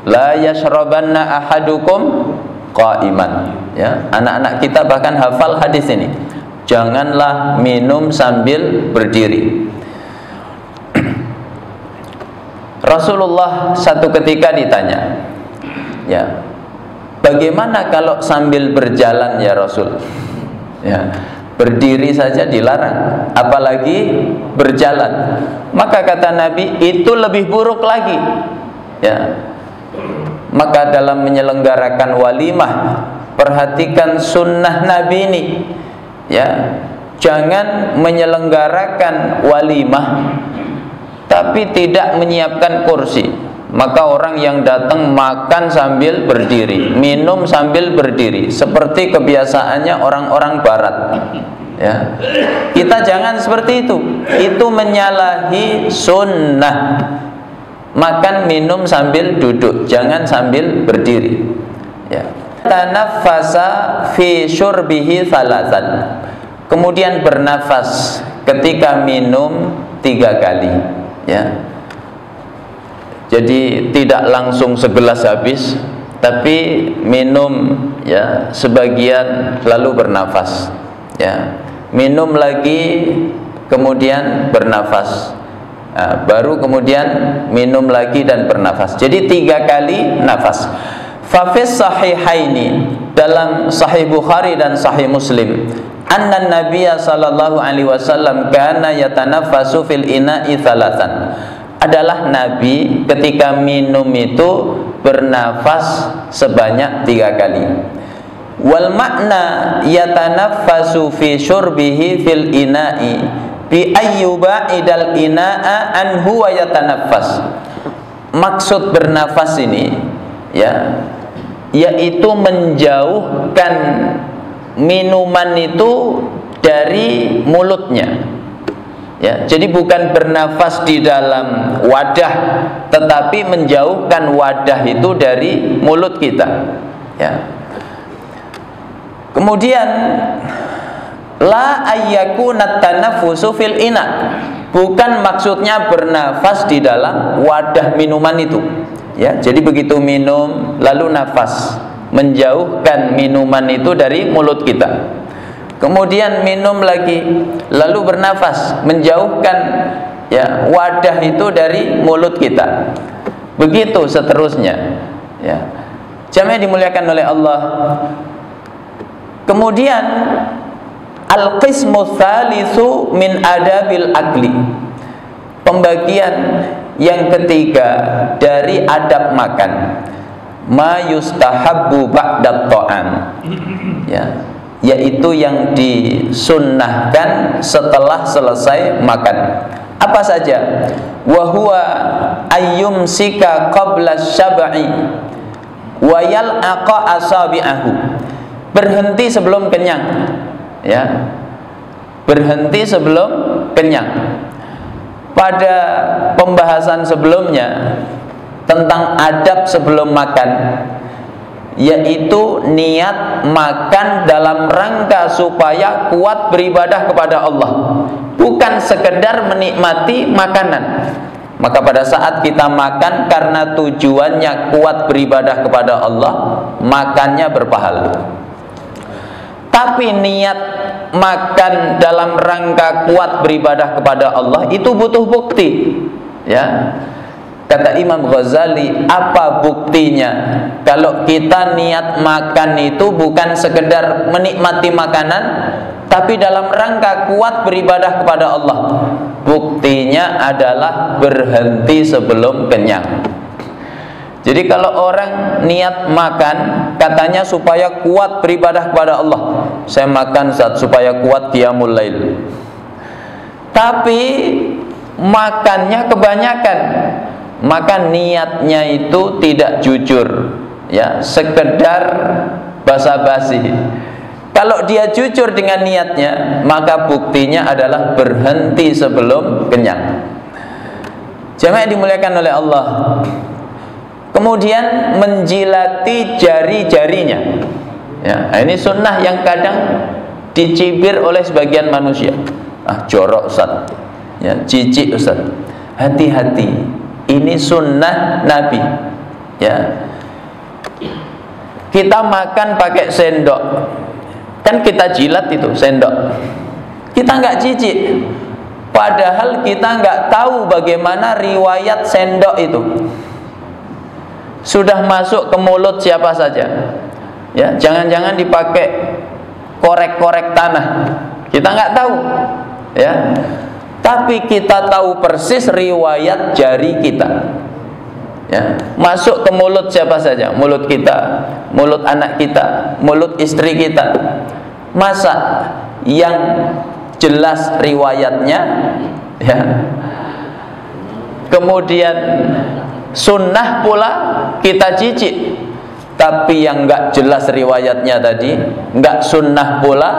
La yashrabanna ahadukum qa'iman, ya. Anak-anak kita bahkan hafal hadis ini. Janganlah minum sambil berdiri. Rasulullah satu ketika ditanya, ya, bagaimana kalau sambil berjalan ya Rasul? Ya, berdiri saja dilarang, apalagi berjalan. Maka kata Nabi, itu lebih buruk lagi, ya. Maka dalam menyelenggarakan walimah, perhatikan sunnah Nabi ini, ya. Jangan menyelenggarakan walimah tapi tidak menyiapkan kursi. Maka orang yang datang makan sambil berdiri, minum sambil berdiri, seperti kebiasaannya orang-orang barat, ya. Kita jangan seperti itu. Itu menyalahi sunnah. Makan minum sambil duduk, jangan sambil berdiri, ya. Tanaffasa fi syurbihi thalathan, kemudian bernafas ketika minum 3 kali, ya. Jadi tidak langsung segelas habis, tapi minum ya sebagian lalu bernafas, ya. Minum lagi kemudian bernafas, baru kemudian minum lagi dan bernafas. Jadi 3 kali nafas. Fafis sahihaini, dalam Sahih Bukhari dan Sahih Muslim, anna Nabiya sallallahu alaihi wasallam kana yatanaffasu fil ina'i thalathan. Adalah Nabi ketika minum itu bernafas sebanyak 3 kali. Wal makna yatanaffasu fi syurbihi fil ina'i bi ayyuba idal ina'a anhu wa yatanaffas. Maksud bernafas ini, ya, yaitu menjauhkan minuman itu dari mulutnya. Ya, jadi bukan bernafas di dalam wadah, tetapi menjauhkan wadah itu dari mulut kita, ya. Kemudian la ayyakuna tanaffusu fil ina, bukan maksudnya bernafas di dalam wadah minuman itu, ya. Jadi begitu minum lalu nafas, menjauhkan minuman itu dari mulut kita. Kemudian minum lagi lalu bernafas, menjauhkan ya wadah itu dari mulut kita. Begitu seterusnya, ya. Jamaah dimuliakan oleh Allah. Kemudian al-qismu tsalitsu min adabil akli, pembagian yang ketiga dari adab makan, ma yustahabbu ba'da ta'am, ya, yaitu yang disunnahkan setelah selesai makan. Apa saja? Wa huwa ayyumsika qabla syab'i wa yal'aqa asabi'ahu, berhenti sebelum kenyang, ya, berhenti sebelum kenyang. Pada pembahasan sebelumnya tentang adab sebelum makan, yaitu niat makan dalam rangka supaya kuat beribadah kepada Allah, bukan sekedar menikmati makanan. Maka pada saat kita makan karena tujuannya kuat beribadah kepada Allah, makannya berpahala. Tapi niat makan dalam rangka kuat beribadah kepada Allah itu butuh bukti, ya. Kata Imam Ghazali, apa buktinya kalau kita niat makan itu bukan sekedar menikmati makanan, tapi dalam rangka kuat beribadah kepada Allah? Buktinya adalah berhenti sebelum kenyang. Jadi kalau orang niat makan katanya supaya kuat beribadah kepada Allah, saya makan supaya kuat qiyamul lail, tapi makannya kebanyakan, maka niatnya itu tidak jujur, ya, sekedar basa-basi. Kalau dia jujur dengan niatnya, maka buktinya adalah berhenti sebelum kenyang. Jamaah dimuliakan oleh Allah. Kemudian menjilati jari-jarinya, ya, ini sunnah yang kadang dicibir oleh sebagian manusia. Jorok Ustaz, ya, jijik Ustaz. Hati-hati, ini sunnah Nabi, ya. Kita makan pakai sendok, kan kita jilat itu sendok, kita nggak jijik, padahal kita nggak tahu bagaimana riwayat sendok itu sudah masuk ke mulut siapa saja, ya. Jangan-jangan dipakai korek-korek tanah, kita nggak tahu, ya. Tapi kita tahu persis riwayat jari kita, ya, masuk ke mulut siapa saja, mulut kita, mulut anak kita, mulut istri kita. Masa yang jelas riwayatnya, ya, kemudian sunnah pula kita jijik, tapi yang enggak jelas riwayatnya tadi, enggak sunnah pula,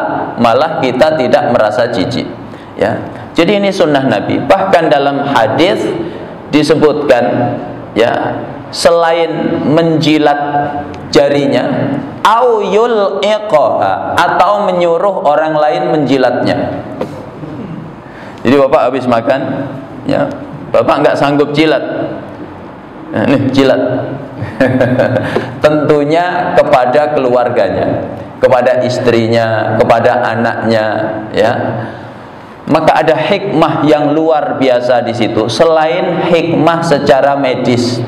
malah kita tidak merasa jijik, ya. Jadi ini sunnah Nabi. Bahkan dalam hadis disebutkan, ya, selain menjilat jarinya, au yul'iqaha, atau menyuruh orang lain menjilatnya. Jadi bapak habis makan, ya, bapak nggak sanggup jilat, nih jilat. Tentunya kepada keluarganya, kepada istrinya, kepada anaknya, ya. Maka ada hikmah yang luar biasa di situ selain hikmah secara medis.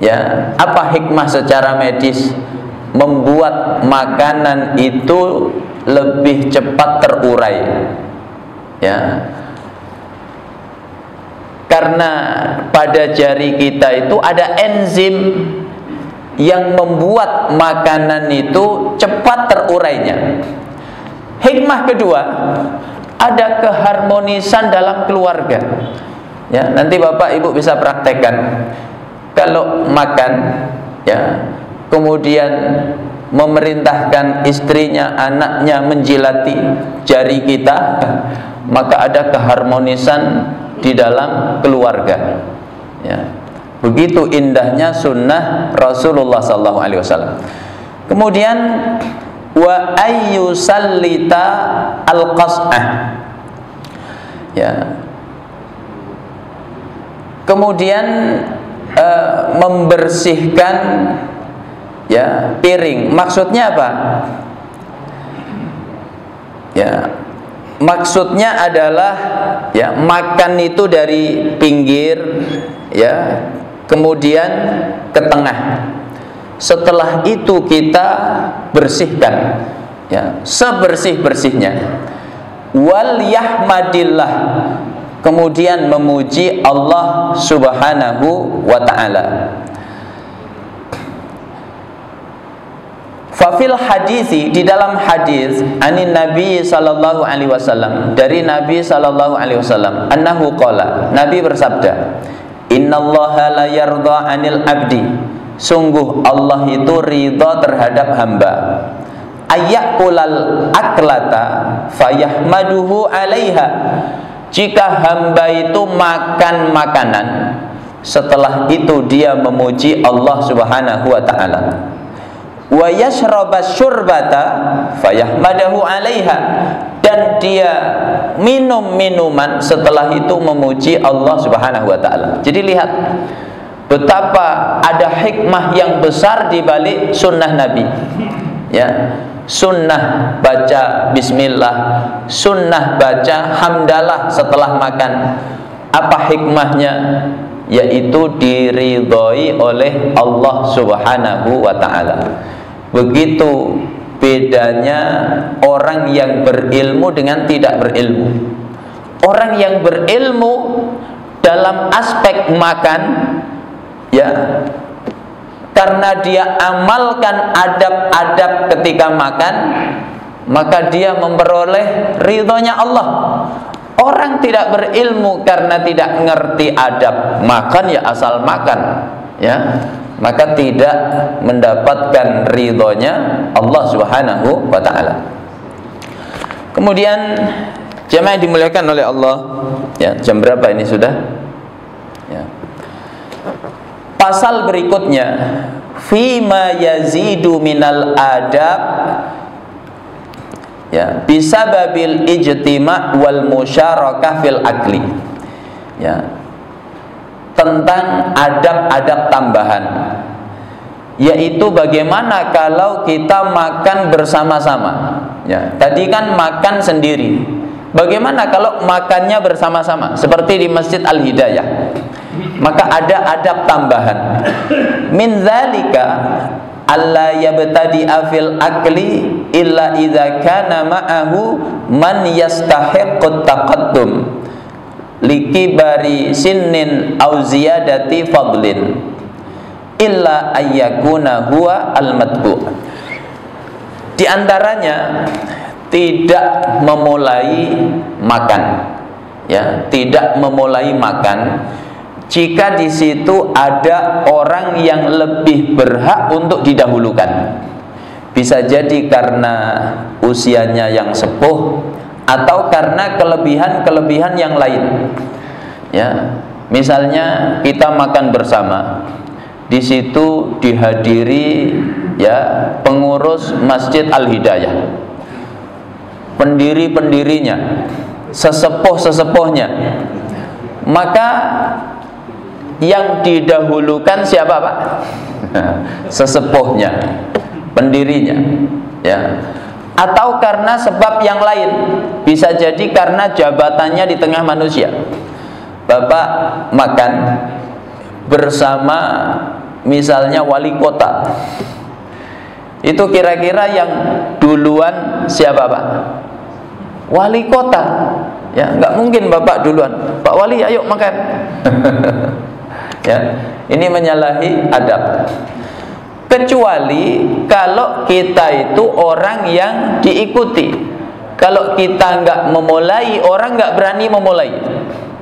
Ya, apa hikmah secara medis? Membuat makanan itu lebih cepat terurai. Ya. Karena pada jari kita itu ada enzim yang membuat makanan itu cepat terurainya. Hikmah kedua, ada keharmonisan dalam keluarga. Ya, nanti Bapak Ibu bisa praktekkan. Kalau makan, ya, kemudian memerintahkan istrinya, anaknya menjilati jari kita, maka ada keharmonisan di dalam keluarga. Ya. Begitu indahnya sunnah Rasulullah SAW. Kemudian wa ayyusallita al-qas'ah. Ya. Kemudian membersihkan, ya, piring. Maksudnya apa? Ya, maksudnya adalah, ya, makan itu dari pinggir, ya, kemudian ke tengah. Setelah itu kita bersihkan, ya, sebersih-bersihnya. Wal yahmadillah, kemudian memuji Allah Subhanahu wa ta'ala. Fafil hadisi, di dalam hadis, anin Nabi sallallahu alaihi wasallam, dari Nabi sallallahu alaihi wasallam, annahu qala, Nabi bersabda, innallaha la yarda 'anil abdi, sungguh Allah itu ridha terhadap hamba, ayyakulal aklata fayahmaduhu 'alaiha, jika hamba itu makan makanan, setelah itu dia memuji Allah Subhanahu wa ta'ala. Wa yashrabas syurbata fayahmadahu 'alaiha, dan dia minum minuman, setelah itu memuji Allah Subhanahu wa ta'ala. Jadi lihat betapa ada hikmah yang besar di balik sunnah Nabi. Ya, sunnah baca bismillah, sunnah baca hamdalah setelah makan. Apa hikmahnya? Yaitu diridhoi oleh Allah Subhanahu wa ta'ala. Begitu bedanya orang yang berilmu dengan tidak berilmu. Orang yang berilmu dalam aspek makan, ya, karena dia amalkan adab-adab ketika makan, maka dia memperoleh ridhonya Allah. Orang tidak berilmu karena tidak mengerti adab makan, ya asal makan, ya, maka tidak mendapatkan ridhonya Allah Subhanahu wa ta'ala. Kemudian jemaah dimuliakan oleh Allah, ya, jam berapa ini sudah? Ya. Pasal berikutnya, fima yazidu minal adab, ya, bisababil ijtima' wal musyarakah fil akli. Ya, tentang adab-adab tambahan, yaitu bagaimana kalau kita makan bersama-sama. Ya, tadi kan makan sendiri. Bagaimana kalau makannya bersama-sama seperti di Masjid Al-Hidayah? Maka ada adab tambahan. Min dzalika alla yabtadi'a fil akli illa idza kana ma'ahu man yastahiqqut taqaddum likibari sinnin aw ziyadati fadlin illa ayyakuna huwa al-matbu'. Di antaranya tidak memulai makan, ya, tidak memulai makan jika di situ ada orang yang lebih berhak untuk didahulukan. Bisa jadi karena usianya yang sepuh atau karena kelebihan-kelebihan yang lain. Ya, misalnya kita makan bersama, di situ dihadiri ya pengurus Masjid Al-Hidayah, pendiri-pendirinya, sesepuh-sesepuhnya, maka yang didahulukan siapa, Pak? Sesepuhnya, pendirinya, ya. Atau karena sebab yang lain, bisa jadi karena jabatannya di tengah manusia. Bapak makan bersama misalnya wali kota, itu kira-kira yang duluan siapa, Pak? Wali kota. Ya, nggak mungkin Bapak duluan. Pak Wali, ayo makan. Ya, ini menyalahi adab. Kecuali kalau kita itu orang yang diikuti. Kalau kita nggak memulai, orang nggak berani memulai.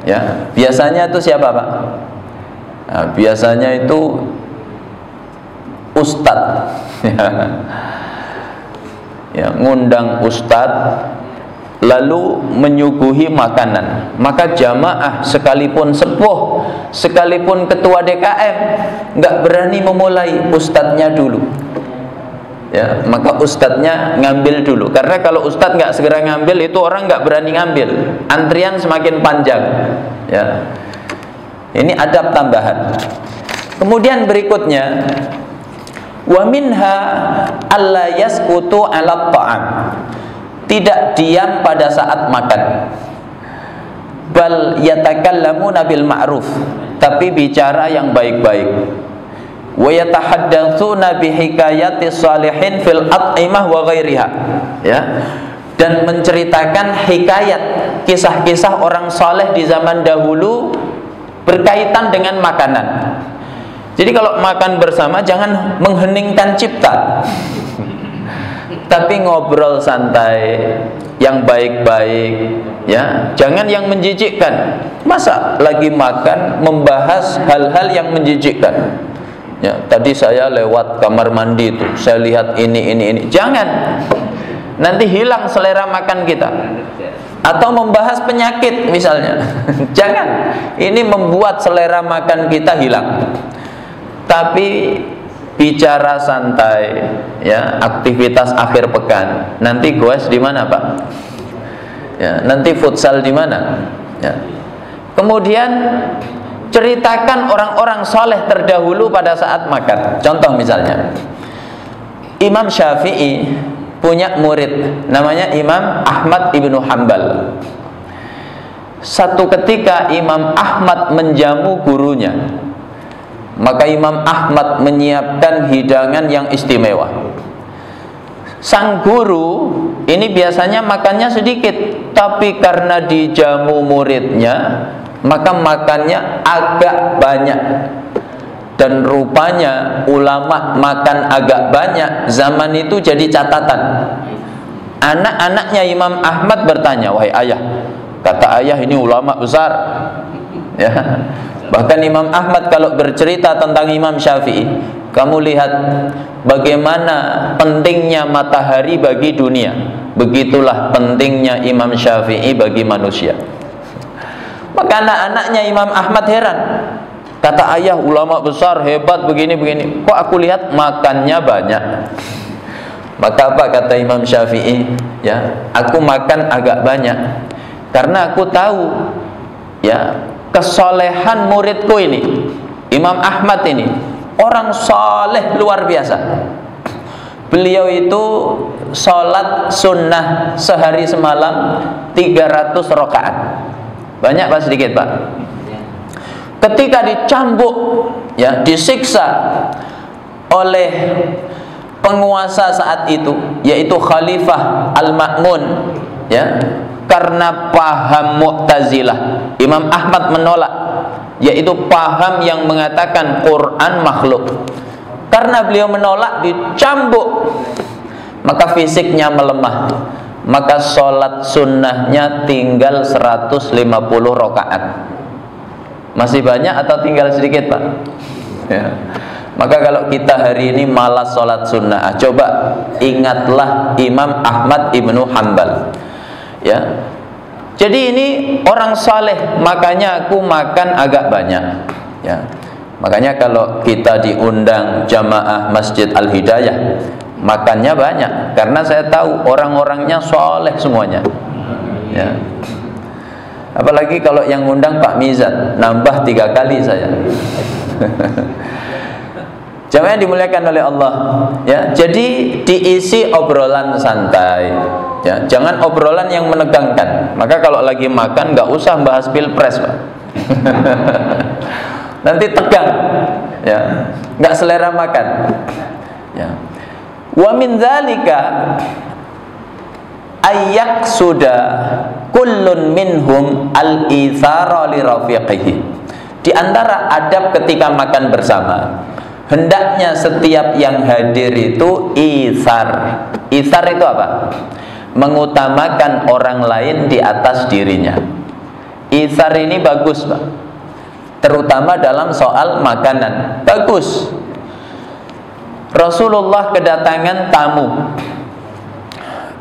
Ya, biasanya itu siapa, Pak? Nah, biasanya itu ustadz. Ya, ngundang ustadz, lalu menyuguhi makanan. Maka jamaah sekalipun sepuh, sekalipun ketua DKM, nggak berani memulai, ustadznya dulu. Ya, maka ustadznya ngambil dulu. Karena kalau ustadz nggak segera ngambil, itu orang nggak berani ngambil. Antrian semakin panjang. Ya, ini adab tambahan. Kemudian berikutnya, wa minha alla yaskutu 'ala ta'am. Tidak diam pada saat makan, bal yatakallamuna bil ma'ruf, tapi bicara yang baik-baik. Wa yatahaddatsuna bi hikayati shalihin fil at'imah wa ghairiha, ya, dan menceritakan hikayat, kisah-kisah orang saleh di zaman dahulu berkaitan dengan makanan. Jadi kalau makan bersama jangan mengheningkan cipta, tapi ngobrol santai yang baik-baik, ya, jangan yang menjijikkan. Masa lagi makan membahas hal-hal yang menjijikkan? Ya, tadi saya lewat kamar mandi itu, saya lihat ini. Jangan, nanti hilang selera makan kita. Atau membahas penyakit misalnya. Jangan, ini membuat selera makan kita hilang. Tapi bicara santai, ya, aktivitas akhir pekan. Nanti goes di mana, Pak? Ya, nanti futsal di mana? Ya. Kemudian ceritakan orang-orang soleh terdahulu pada saat makan. Contoh misalnya, Imam Syafi'i punya murid namanya Imam Ahmad ibnu Hanbal. Satu ketika Imam Ahmad menjamu gurunya, maka Imam Ahmad menyiapkan hidangan yang istimewa. Sang guru ini biasanya makannya sedikit, tapi karena dijamu muridnya, maka makannya agak banyak. Dan rupanya ulama makan agak banyak zaman itu jadi catatan. Anak-anaknya Imam Ahmad bertanya, "Wahai ayah," kata ayah, "ini ulama besar." Ya. Bahkan Imam Ahmad kalau bercerita tentang Imam Syafi'i, kamu lihat bagaimana pentingnya matahari bagi dunia, begitulah pentingnya Imam Syafi'i bagi manusia. Maka anak-anaknya Imam Ahmad heran. Kata ayah, ulama besar, hebat, begini-begini, kok aku lihat makannya banyak. Maka apa kata Imam Syafi'i? Ya, aku makan agak banyak karena aku tahu, ya, kesolehan muridku ini, Imam Ahmad ini orang soleh luar biasa. Beliau itu sholat sunnah sehari semalam 300 rakaat. Banyak Pak, sedikit Pak? Ketika dicambuk, ya, disiksa oleh penguasa saat itu, yaitu Khalifah Al-Ma'mun, ya, karena paham Mu'tazilah, Imam Ahmad menolak, yaitu paham yang mengatakan Quran makhluk. Karena beliau menolak, dicambuk, maka fisiknya melemah. Maka sholat sunnahnya tinggal 150 rakaat. Masih banyak atau tinggal sedikit, Pak? Ya. Maka kalau kita hari ini malas sholat sunnah, coba ingatlah Imam Ahmad ibnu Hanbal. Ya. Jadi ini orang saleh, makanya aku makan agak banyak. Ya. Makanya kalau kita diundang jamaah Masjid Al-Hidayah, makannya banyak, karena saya tahu orang-orangnya soleh semuanya, ya. Apalagi kalau yang undang Pak Mizan, nambah 3 kali saya. Jamaah yang dimuliakan oleh Allah, ya. Jadi diisi obrolan santai, ya. Jangan obrolan yang menegangkan. Maka kalau lagi makan nggak usah bahas pilpres, Pak. Nanti tegang, ya. Nggak selera makan, ya. Wa min dzalika ayyak sudah kullun minhum al-itsara li rafiqihi. Di antara adab ketika makan bersama, hendaknya setiap yang hadir itu isar. Isar itu apa? Mengutamakan orang lain di atas dirinya. Isar ini bagus, Pak. Terutama dalam soal makanan. Bagus. Rasulullah kedatangan tamu.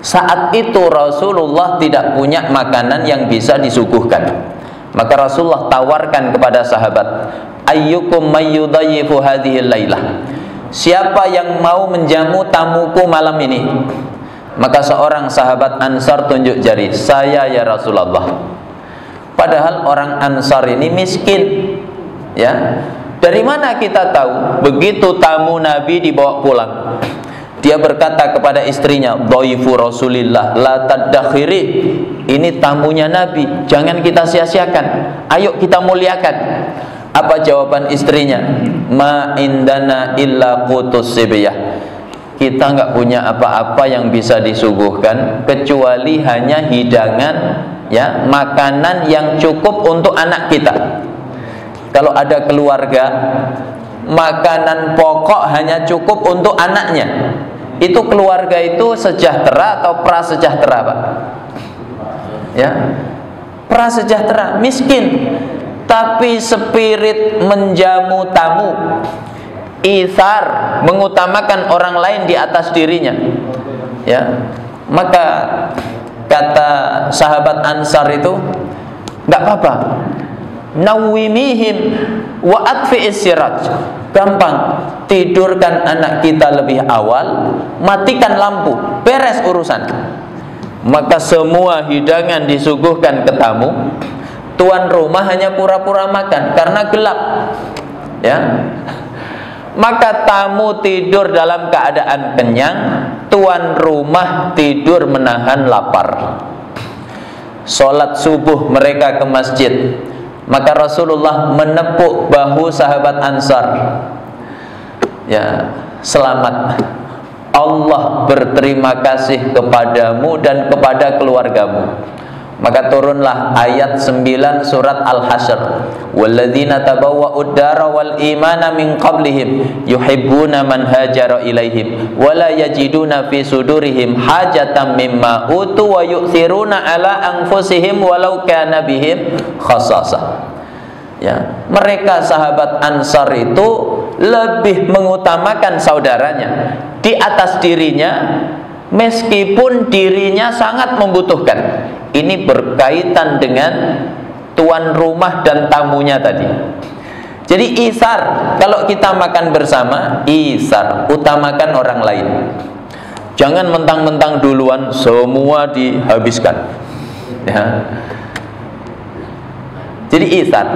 Saat itu Rasulullah tidak punya makanan yang bisa disuguhkan. Maka Rasulullah tawarkan kepada sahabat, ayyukum mayyudayyifu hadhil lailah. Siapa yang mau menjamu tamuku malam ini? Maka seorang sahabat Ansar tunjuk jari, saya ya Rasulullah. Padahal orang Ansar ini miskin, ya. Dari mana kita tahu? Begitu tamu Nabi dibawa pulang, dia berkata kepada istrinya, dhaifu Rasulillah la tadakhiri. Ini tamunya Nabi, jangan kita sia-siakan. Ayo kita muliakan. Apa jawaban istrinya? Ma indana illa qutus sibyah. Kita nggak punya apa-apa yang bisa disuguhkan kecuali hanya hidangan, ya, makanan yang cukup untuk anak kita. Kalau ada keluarga, makanan pokok hanya cukup untuk anaknya. Itu keluarga itu sejahtera atau prasejahtera, Pak? Ya, prasejahtera, miskin, tapi spirit menjamu tamu, itsar, mengutamakan orang lain di atas dirinya, ya. Maka kata sahabat Ansar itu, nggak apa-apa, nawwimihim wa atfi'is siraj. Gampang, tidurkan anak kita lebih awal, matikan lampu, beres urusan. Maka semua hidangan disuguhkan ke tamu. Tuan rumah hanya pura-pura makan karena gelap, ya. Maka tamu tidur dalam keadaan kenyang, tuan rumah tidur menahan lapar. Sholat subuh mereka ke masjid. Maka Rasulullah menepuk bahu sahabat Ansar, ya, selamat, Allah berterima kasih kepadamu dan kepada keluargamu. Maka turunlah ayat 9 surat Al-Hasyr, walladzina tabawwa'ud dara wal imana min qablihim yuhibbuna man hajara ilaihim wala yajiduna fi sudurihim hajatan mimma utu wa yu'thiruna ala anfusihim walau kana bihim khassasah. Ya, mereka sahabat Ansar itu lebih mengutamakan saudaranya di atas dirinya, meskipun dirinya sangat membutuhkan. Ini berkaitan dengan tuan rumah dan tamunya tadi. Jadi isar, kalau kita makan bersama, isar, utamakan orang lain. Jangan mentang-mentang duluan semua dihabiskan, ya. Jadi isar.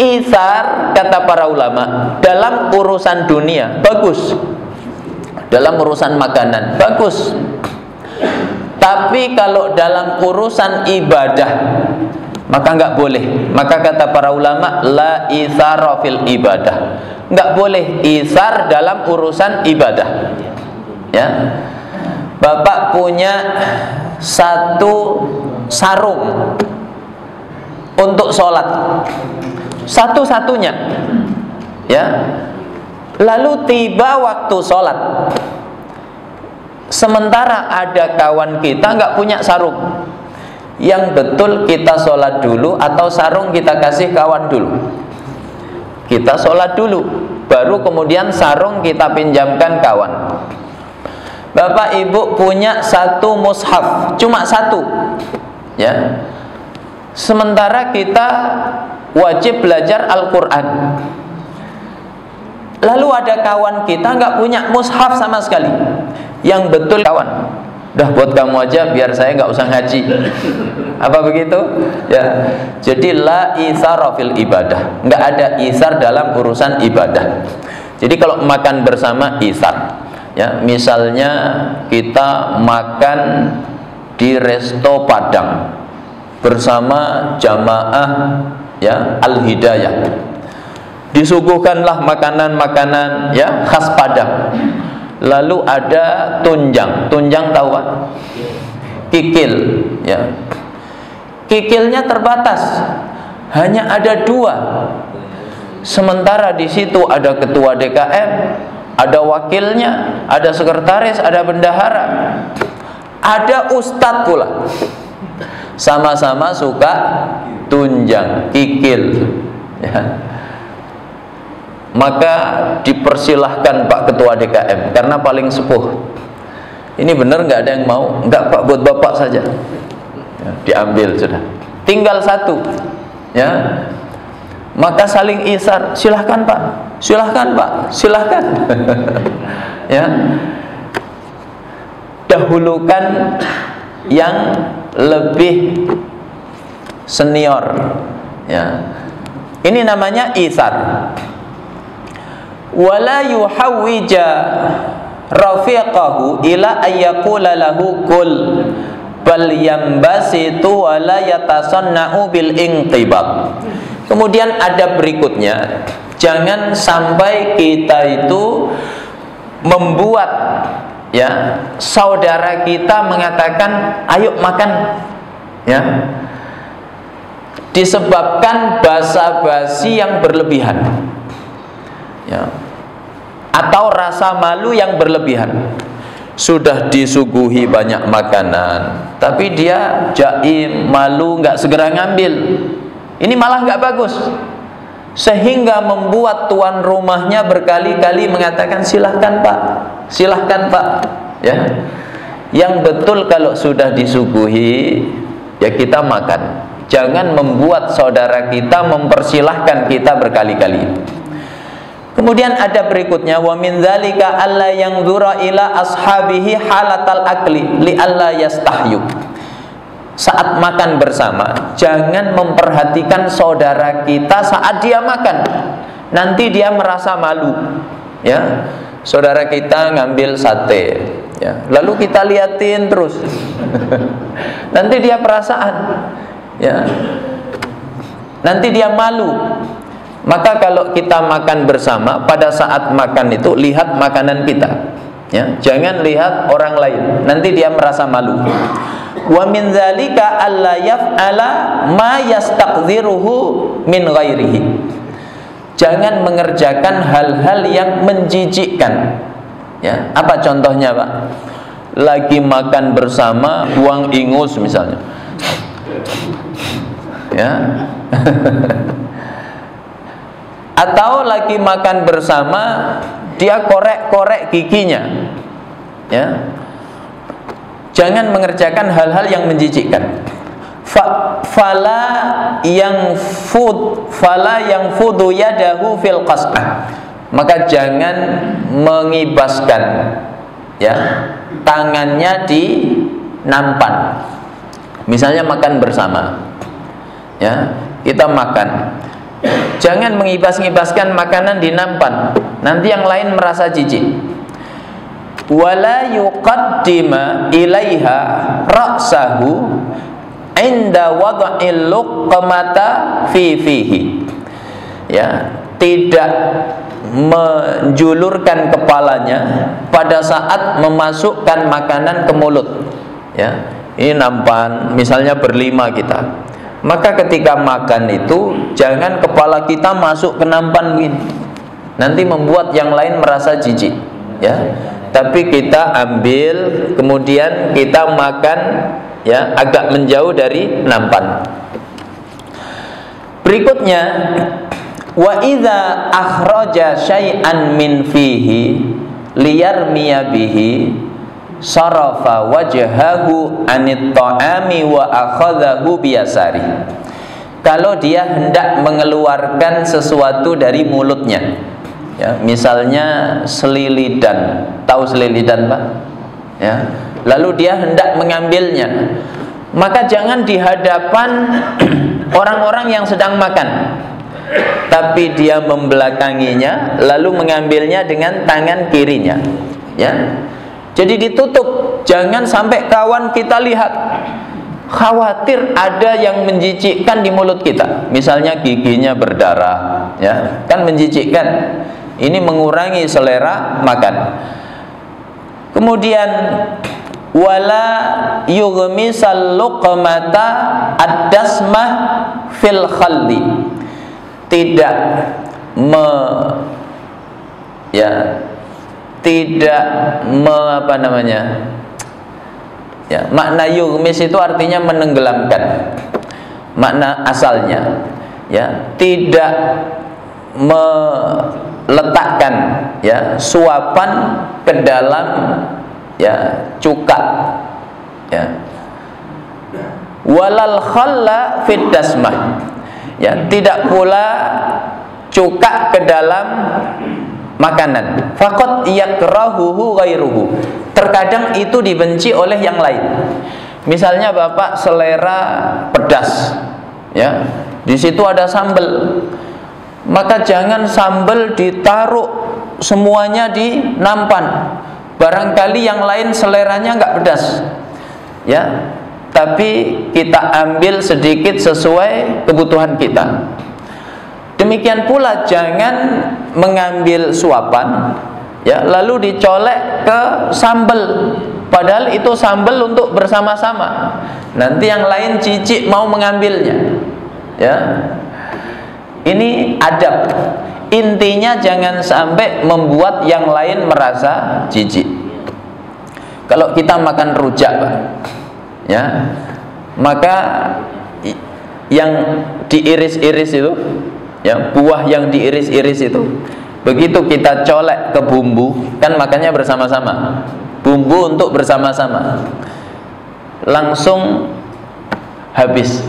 Isar, kata para ulama, dalam urusan dunia bagus, dalam urusan makanan bagus. Tapi kalau dalam urusan ibadah, maka nggak boleh. Maka kata para ulama, la isara fil ibadah. Nggak boleh isar dalam urusan ibadah, ya. Bapak punya satu sarung untuk sholat, satu-satunya, ya. Lalu tiba waktu sholat, sementara ada kawan kita nggak punya sarung. Yang betul kita sholat dulu atau sarung kita kasih kawan dulu? Kita sholat dulu, baru kemudian sarung kita pinjamkan kawan. Bapak ibu punya satu mushaf, cuma satu, ya. Sementara kita wajib belajar Al-Quran. Lalu ada kawan kita nggak punya mushaf sama sekali. Yang betul kawan, udah buat kamu aja biar saya nggak usah ngaji. Apa begitu? Ya. Jadi la itsara fil ibadah. Nggak ada isar dalam urusan ibadah. Jadi kalau makan bersama isar. Ya, misalnya kita makan di resto Padang bersama jamaah ya Al-Hidayah. Disuguhkanlah makanan-makanan ya khas Padang. Lalu ada tunjang. Tunjang tahu kan? Kikil ya. Kikilnya terbatas. Hanya ada 2. Sementara di situ ada ketua DKM, ada wakilnya, ada sekretaris, ada bendahara, ada ustadz pula. Sama-sama suka tunjang, kikil ya. Maka dipersilahkan Pak Ketua DKM karena paling sepuh. Ini benar nggak ada yang mau? Nggak Pak, buat Bapak saja ya, diambil sudah. Tinggal 1 ya. Maka saling isar, silahkan Pak, silahkan Pak, silahkan. Ya, dahulukan yang lebih senior. Ya, ini namanya isar. Wala yuhawwija rafiqahu ila ayyaqula lahu kul bal yambasitu wala yatasanna'u bil inqibab. Kemudian ada berikutnya, jangan sampai kita itu membuat ya saudara kita mengatakan ayo makan ya, disebabkan basa-basi yang berlebihan ya, atau rasa malu yang berlebihan. Sudah disuguhi banyak makanan tapi dia jaim, malu, nggak segera ngambil. Ini malah nggak bagus, sehingga membuat tuan rumahnya berkali-kali mengatakan silahkan Pak, silahkan Pak ya. Yang betul kalau sudah disuguhi ya kita makan. Jangan membuat saudara kita mempersilahkan kita berkali-kali. Kemudian ada berikutnya, wa min dzalika alla yanzura ila ashabihi halatal akli li alla yastahyu. Saat makan bersama, jangan memperhatikan saudara kita saat dia makan. Nanti dia merasa malu. Ya, saudara kita ngambil sate, ya, lalu kita liatin terus. Nanti dia perasaan, ya, nanti dia malu. Maka kalau kita makan bersama, pada saat makan itu lihat makanan kita. Ya, jangan lihat orang lain. Nanti dia merasa malu. Wa min dzalika alla yaf'ala ma yastaqdiruhu min ghairihi. Jangan mengerjakan hal-hal yang menjijikkan. Ya, apa contohnya, Pak? Lagi makan bersama buang ingus misalnya. Ya. Atau lagi makan bersama dia korek-korek giginya. Ya. Jangan mengerjakan hal-hal yang menjijikkan. Fala yang fudu yadahu fil qas'ah. Maka jangan mengibaskan ya tangannya di nampan. Misalnya makan bersama. Ya, kita makan. Jangan mengibas-ngibaskan makanan di nampan. Nanti yang lain merasa jijik. Wala yuqaddima ilaiha ra'sahu inda wad'il luqmata fi fihi. Ya, tidak menjulurkan kepalanya pada saat memasukkan makanan ke mulut. Ya, ini nampan, misalnya berlima kita. Maka ketika makan itu jangan kepala kita masuk ke nampan begini. Nanti membuat yang lain merasa jijik. Ya. Tapi kita ambil, kemudian kita makan ya agak menjauh dari nampan. Berikutnya, wa idza akhraja syai'an min fihi liyarmiya bihi sarafa wajhahu anit ta'ami wa akhadhahu biyasari. Kalau dia hendak mengeluarkan sesuatu dari mulutnya, Ya, misalnya selilidan, tahu selilidan Pak? Ya, lalu dia hendak mengambilnya, maka jangan di hadapan orang-orang yang sedang makan, tapi dia membelakanginya lalu mengambilnya dengan tangan kirinya. Ya, jadi ditutup, jangan sampai kawan kita lihat. Khawatir ada yang menjijikkan di mulut kita, misalnya giginya berdarah, ya kan menjijikkan. Ini mengurangi selera makan. Kemudian wala yughmisal luqmata ad-dasmah fil khalli, tidak apa namanya, ya, makna yughmis itu artinya menenggelamkan, makna asalnya, ya, tidak meletakkan, ya, suapan ke dalam, ya, cuka, ya. Walal khalla fid dasmah, ya, tidak pula cuka ke dalam makanan. Faqat yakrahuhu ghairuhu, terkadang itu dibenci oleh yang lain. Misalnya Bapak selera pedas, ya, di situ ada sambal, maka jangan sambal ditaruh semuanya di nampan. Barangkali yang lain seleranya nggak pedas, ya, tapi kita ambil sedikit sesuai kebutuhan kita. Demikian pula jangan mengambil suapan, ya, lalu dicolek ke sambal, padahal itu sambal untuk bersama-sama. Nanti yang lain jijik mau mengambilnya, ya. Ini adab. Intinya jangan sampai membuat yang lain merasa jijik. Kalau kita makan rujak, Pak, ya, maka yang diiris-iris itu, ya, buah yang diiris-iris itu, begitu kita colek ke bumbu, kan makannya bersama-sama, bumbu untuk bersama-sama, langsung habis.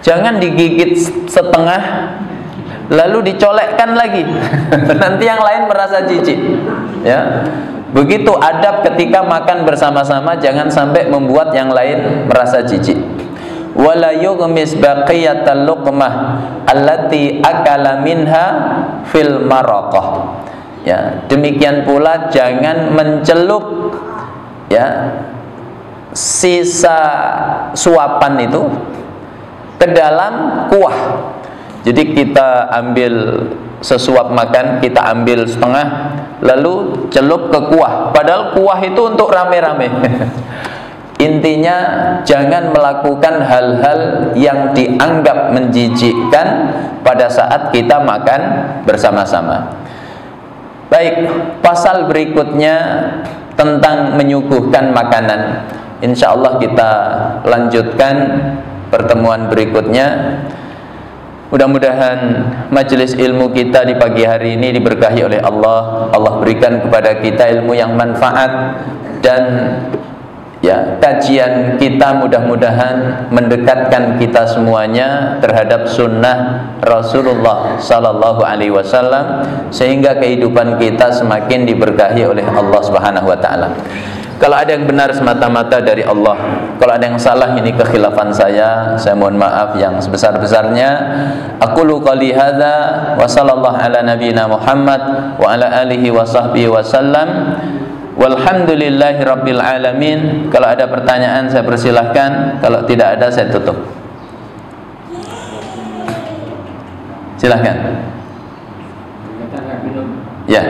Jangan digigit setengah lalu dicolekkan lagi nanti yang lain merasa jijik, ya. Begitu adab ketika makan bersama-sama, jangan sampai membuat yang lain merasa jijik. Wala yughmis baqiyatal luqmah allati akala minha fil maraqah, ya, demikian pula jangan mencelup, ya, sisa suapan itu ke dalam kuah. Jadi kita ambil sesuap makan, kita ambil setengah lalu celup ke kuah, padahal kuah itu untuk rame-rame. Intinya jangan melakukan hal-hal yang dianggap menjijikkan pada saat kita makan bersama-sama. Baik, pasal berikutnya tentang menyuguhkan makanan, insya Allah kita lanjutkan pertemuan berikutnya. Mudah-mudahan majelis ilmu kita di pagi hari ini diberkahi oleh Allah. Allah berikan kepada kita ilmu yang manfaat, dan, ya, kajian kita mudah-mudahan mendekatkan kita semuanya terhadap sunnah Rasulullah Sallallahu Alaihi Wasallam, sehingga kehidupan kita semakin diberkahi oleh Allah Subhanahu Wa Taala. Kalau ada yang benar semata-mata dari Allah, kalau ada yang salah ini kekhilafan saya mohon maaf yang sebesar-besarnya. Aqulu qouli hadza wa sallallahu ala nabiyyina Muhammad wa ala alihi wa sahbihi wasallam. Walhamdulillahi rabbil alamin. Kalau ada pertanyaan saya persilahkan, kalau tidak ada saya tutup. Silahkan. Ya.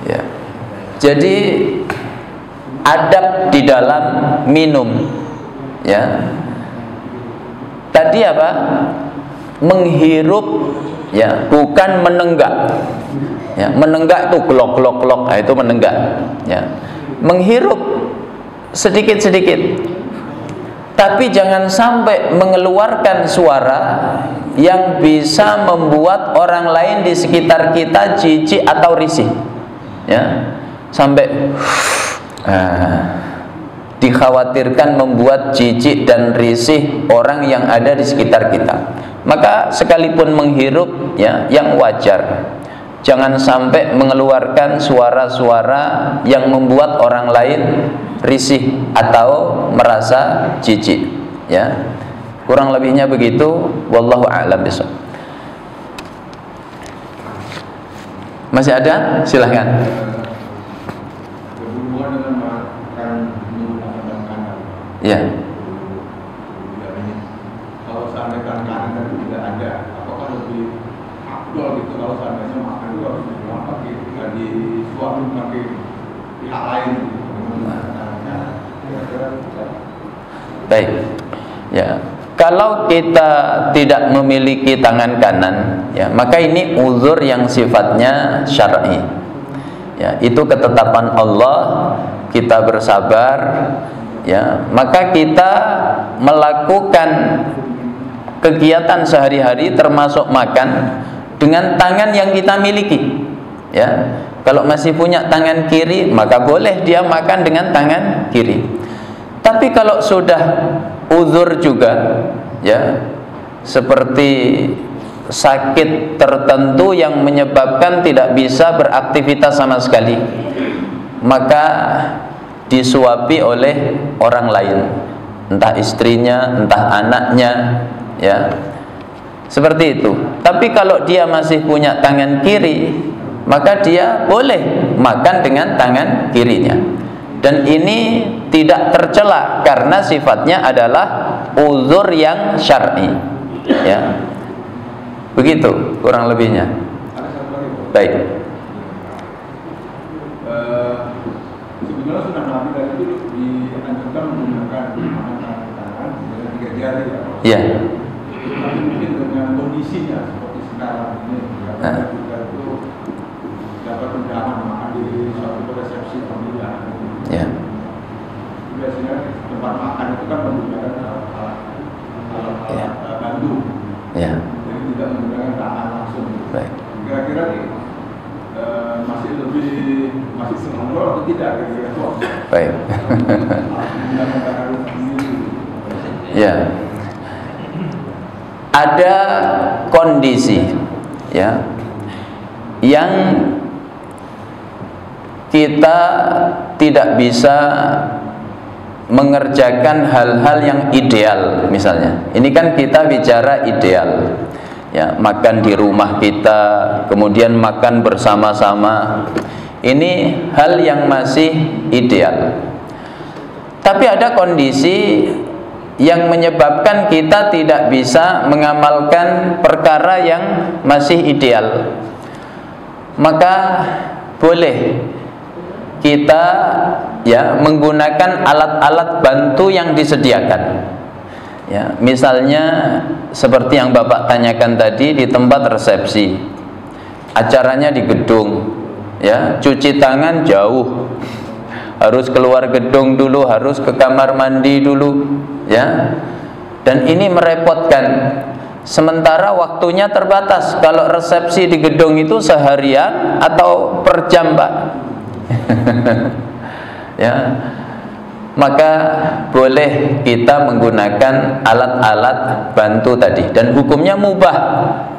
Ya. Jadi adab di dalam minum, ya. Tadi apa? Menghirup, ya, bukan menenggak. Ya, menenggak itu glok-glok-glok, nah, itu menenggak, ya. Menghirup sedikit-sedikit. Tapi jangan sampai mengeluarkan suara yang bisa membuat orang lain di sekitar kita jijik atau risih, ya, sampai dikhawatirkan membuat jijik dan risih orang yang ada di sekitar kita. Maka sekalipun menghirup ya yang wajar, jangan sampai mengeluarkan suara-suara yang membuat orang lain risih atau merasa jijik ya. Kurang lebihnya begitu, wallahu a'lam bishawab. Masih ada? Silahkan. Berhubungan dengan makan menggunakan kanan. Ya. Kalau seandainya kanan itu tidak ada, apakah lebih afdol gitu kalau seandainya makan itu harus dibuang pakai, nggak disuapin pakai pihak lain gitu. Baik. Ya. Kalau kita tidak memiliki tangan kanan, ya, maka ini uzur yang sifatnya syar'i. Ya, itu ketetapan Allah, kita bersabar, ya, maka kita melakukan kegiatan sehari-hari termasuk makan dengan tangan yang kita miliki. Ya, kalau masih punya tangan kiri, maka boleh dia makan dengan tangan kiri. Tapi kalau sudah uzur juga, ya, seperti sakit tertentu yang menyebabkan tidak bisa beraktivitas sama sekali, maka disuapi oleh orang lain, entah istrinya, entah anaknya, ya, seperti itu. Tapi kalau dia masih punya tangan kiri, maka dia boleh makan dengan tangan kirinya. Dan ini tidak tercela karena sifatnya adalah uzur yang syar'i. Ya. Begitu kurang lebihnya. Ada satu lagi, Pak. Baik. Sebenarnya sunnah Nabi tadi itu dianjurkan menggunakan tangan dengan 3 jari ya, Pak. Iya. Tapi mungkin dengan kondisinya seperti sekarang ini, ya, juga itu dapat undangan makan di suatu resepsi pernikahan. Ya. Biasanya tempat makan itu kan menggunakan alat bantu. Ya. Jadi tidak menggunakan tangan langsung. Baik. Kira-kira nih masih senonoh atau tidak kira-kira? Baik. Menggunakan tangan sendiri. Ya. Ada kondisi, ya, yang kita tidak bisa mengerjakan hal-hal yang ideal. Misalnya, ini kan kita bicara ideal, ya, makan di rumah kita, kemudian makan bersama-sama. Ini hal yang masih ideal. Tapi ada kondisi yang menyebabkan kita tidak bisa mengamalkan perkara yang masih ideal. Maka boleh kita, ya, menggunakan alat-alat bantu yang disediakan. Ya, misalnya seperti yang Bapak tanyakan tadi di tempat resepsi, acaranya di gedung, ya, cuci tangan jauh, harus keluar gedung dulu, harus ke kamar mandi dulu, ya, dan ini merepotkan. Sementara waktunya terbatas. Kalau resepsi di gedung itu seharian atau per jam, Pak. Ya, maka boleh kita menggunakan alat-alat bantu tadi, dan hukumnya mubah.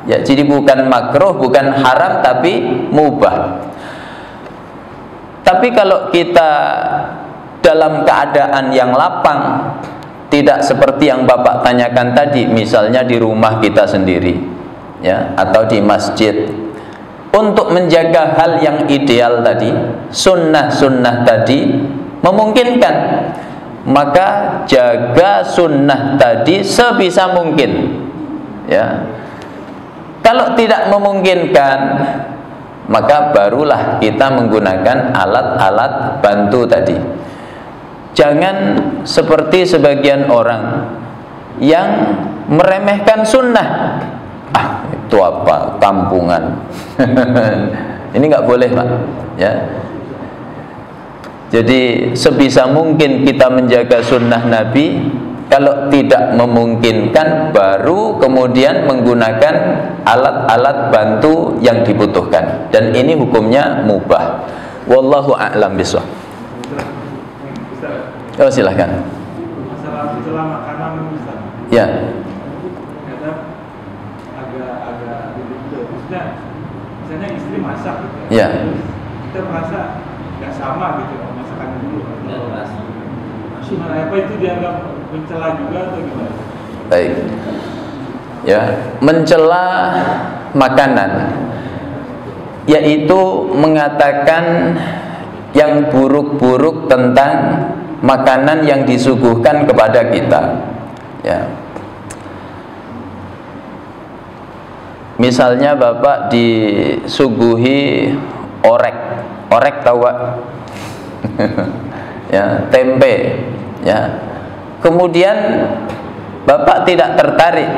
Ya, jadi bukan makruh, bukan haram, tapi mubah. Tapi kalau kita dalam keadaan yang lapang, tidak seperti yang Bapak tanyakan tadi, misalnya di rumah kita sendiri, ya, atau di masjid, untuk menjaga hal yang ideal tadi, sunnah-sunnah tadi memungkinkan, maka jaga sunnah tadi sebisa mungkin, ya. Kalau tidak memungkinkan, maka barulah kita menggunakan alat-alat bantu tadi. Jangan seperti sebagian orang yang meremehkan sunnah. Ah, itu apa, kampungan. Ini nggak boleh, Pak, ya. Jadi sebisa mungkin kita menjaga sunnah Nabi. Kalau tidak memungkinkan, baru kemudian menggunakan alat-alat bantu yang dibutuhkan, dan ini hukumnya mubah. Wallahu a'lam bishawab. Oh, silahkan. Masalah mencela makanan Ustaz. Ya. Kadang agak ribet. Misalnya istri masak gitu. Ya. Terus kita merasa nggak sama gitu masakan dulu. Apa itu dianggap mencela juga atau gimana? Baik. Ya, mencela makanan yaitu mengatakan yang buruk-buruk tentang makanan yang disuguhkan kepada kita. Ya. Misalnya Bapak disuguhi orek tahu Pak? Ya, tempe, ya. Kemudian Bapak tidak tertarik,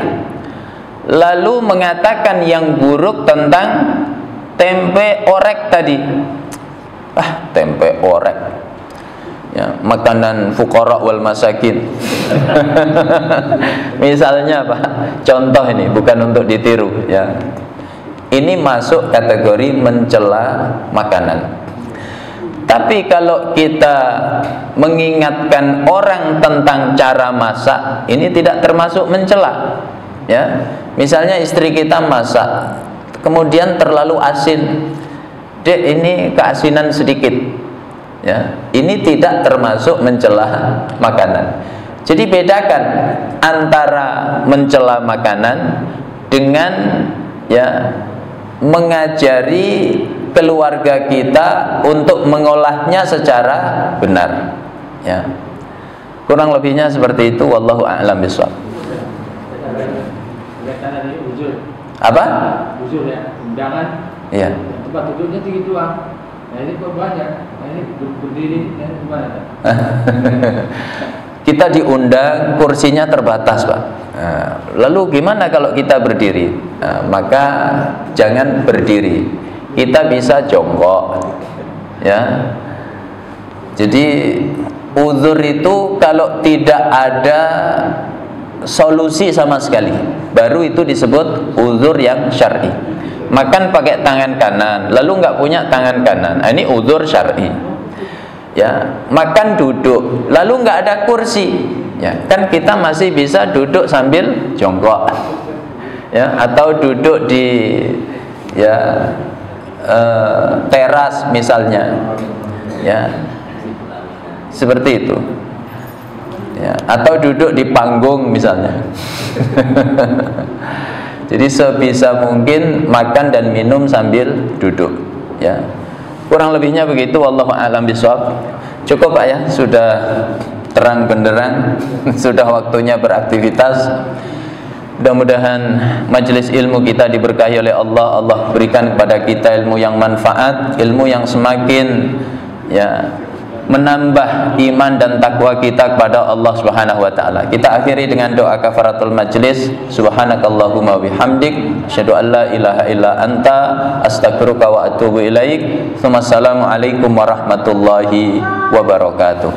lalu mengatakan yang buruk tentang tempe orek tadi. Ah, tempe orek, ya, makanan fuqara wal masakin. Misalnya Pak, contoh ini bukan untuk ditiru, ya. Ini masuk kategori mencela makanan. Tapi kalau kita mengingatkan orang tentang cara masak, ini tidak termasuk mencela, ya. Misalnya istri kita masak, kemudian terlalu asin, Dek, ini keasinan sedikit, ya. Ini tidak termasuk mencela makanan. Jadi bedakan antara mencela makanan dengan, ya, mengajari keluarga kita untuk mengolahnya secara benar, ya. Kurang lebihnya seperti itu, wallahu a'lam bishawab. Apa? Bujur ya, undangan. Iya. Tempat duduknya tinggi doang. Nah ini kok banyak. Nah ini berdiri, ini gimana? Kita diundang, kursinya terbatas Pak. Nah, lalu gimana kalau kita berdiri? Nah, maka jangan berdiri. Kita bisa jongkok, ya. Jadi uzur itu kalau tidak ada solusi sama sekali, baru itu disebut uzur yang syar'i. Makan pakai tangan kanan, lalu nggak punya tangan kanan, ini uzur syar'i. Ya, makan duduk, lalu nggak ada kursi, ya kan kita masih bisa duduk sambil jongkok, ya, atau duduk di, ya, teras misalnya, ya, seperti itu, ya, atau duduk di panggung misalnya. Jadi sebisa mungkin makan dan minum sambil duduk, ya. Kurang lebihnya begitu, wallahu a'lam bishawab. Cukup Pak ya, sudah terang benderang, sudah waktunya beraktivitas. Mudah-mudahan majelis ilmu kita diberkahi oleh Allah. Allah berikan kepada kita ilmu yang manfaat, ilmu yang semakin, ya, menambah iman dan takwa kita kepada Allah Subhanahu wa taala. Kita akhiri dengan doa kafaratul majlis. Subhanakallahumma bihamdik, asyhadu an la ilaha illa anta, astaghfiruka wa atubu ilaik. Assalamualaikum warahmatullahi wabarakatuh.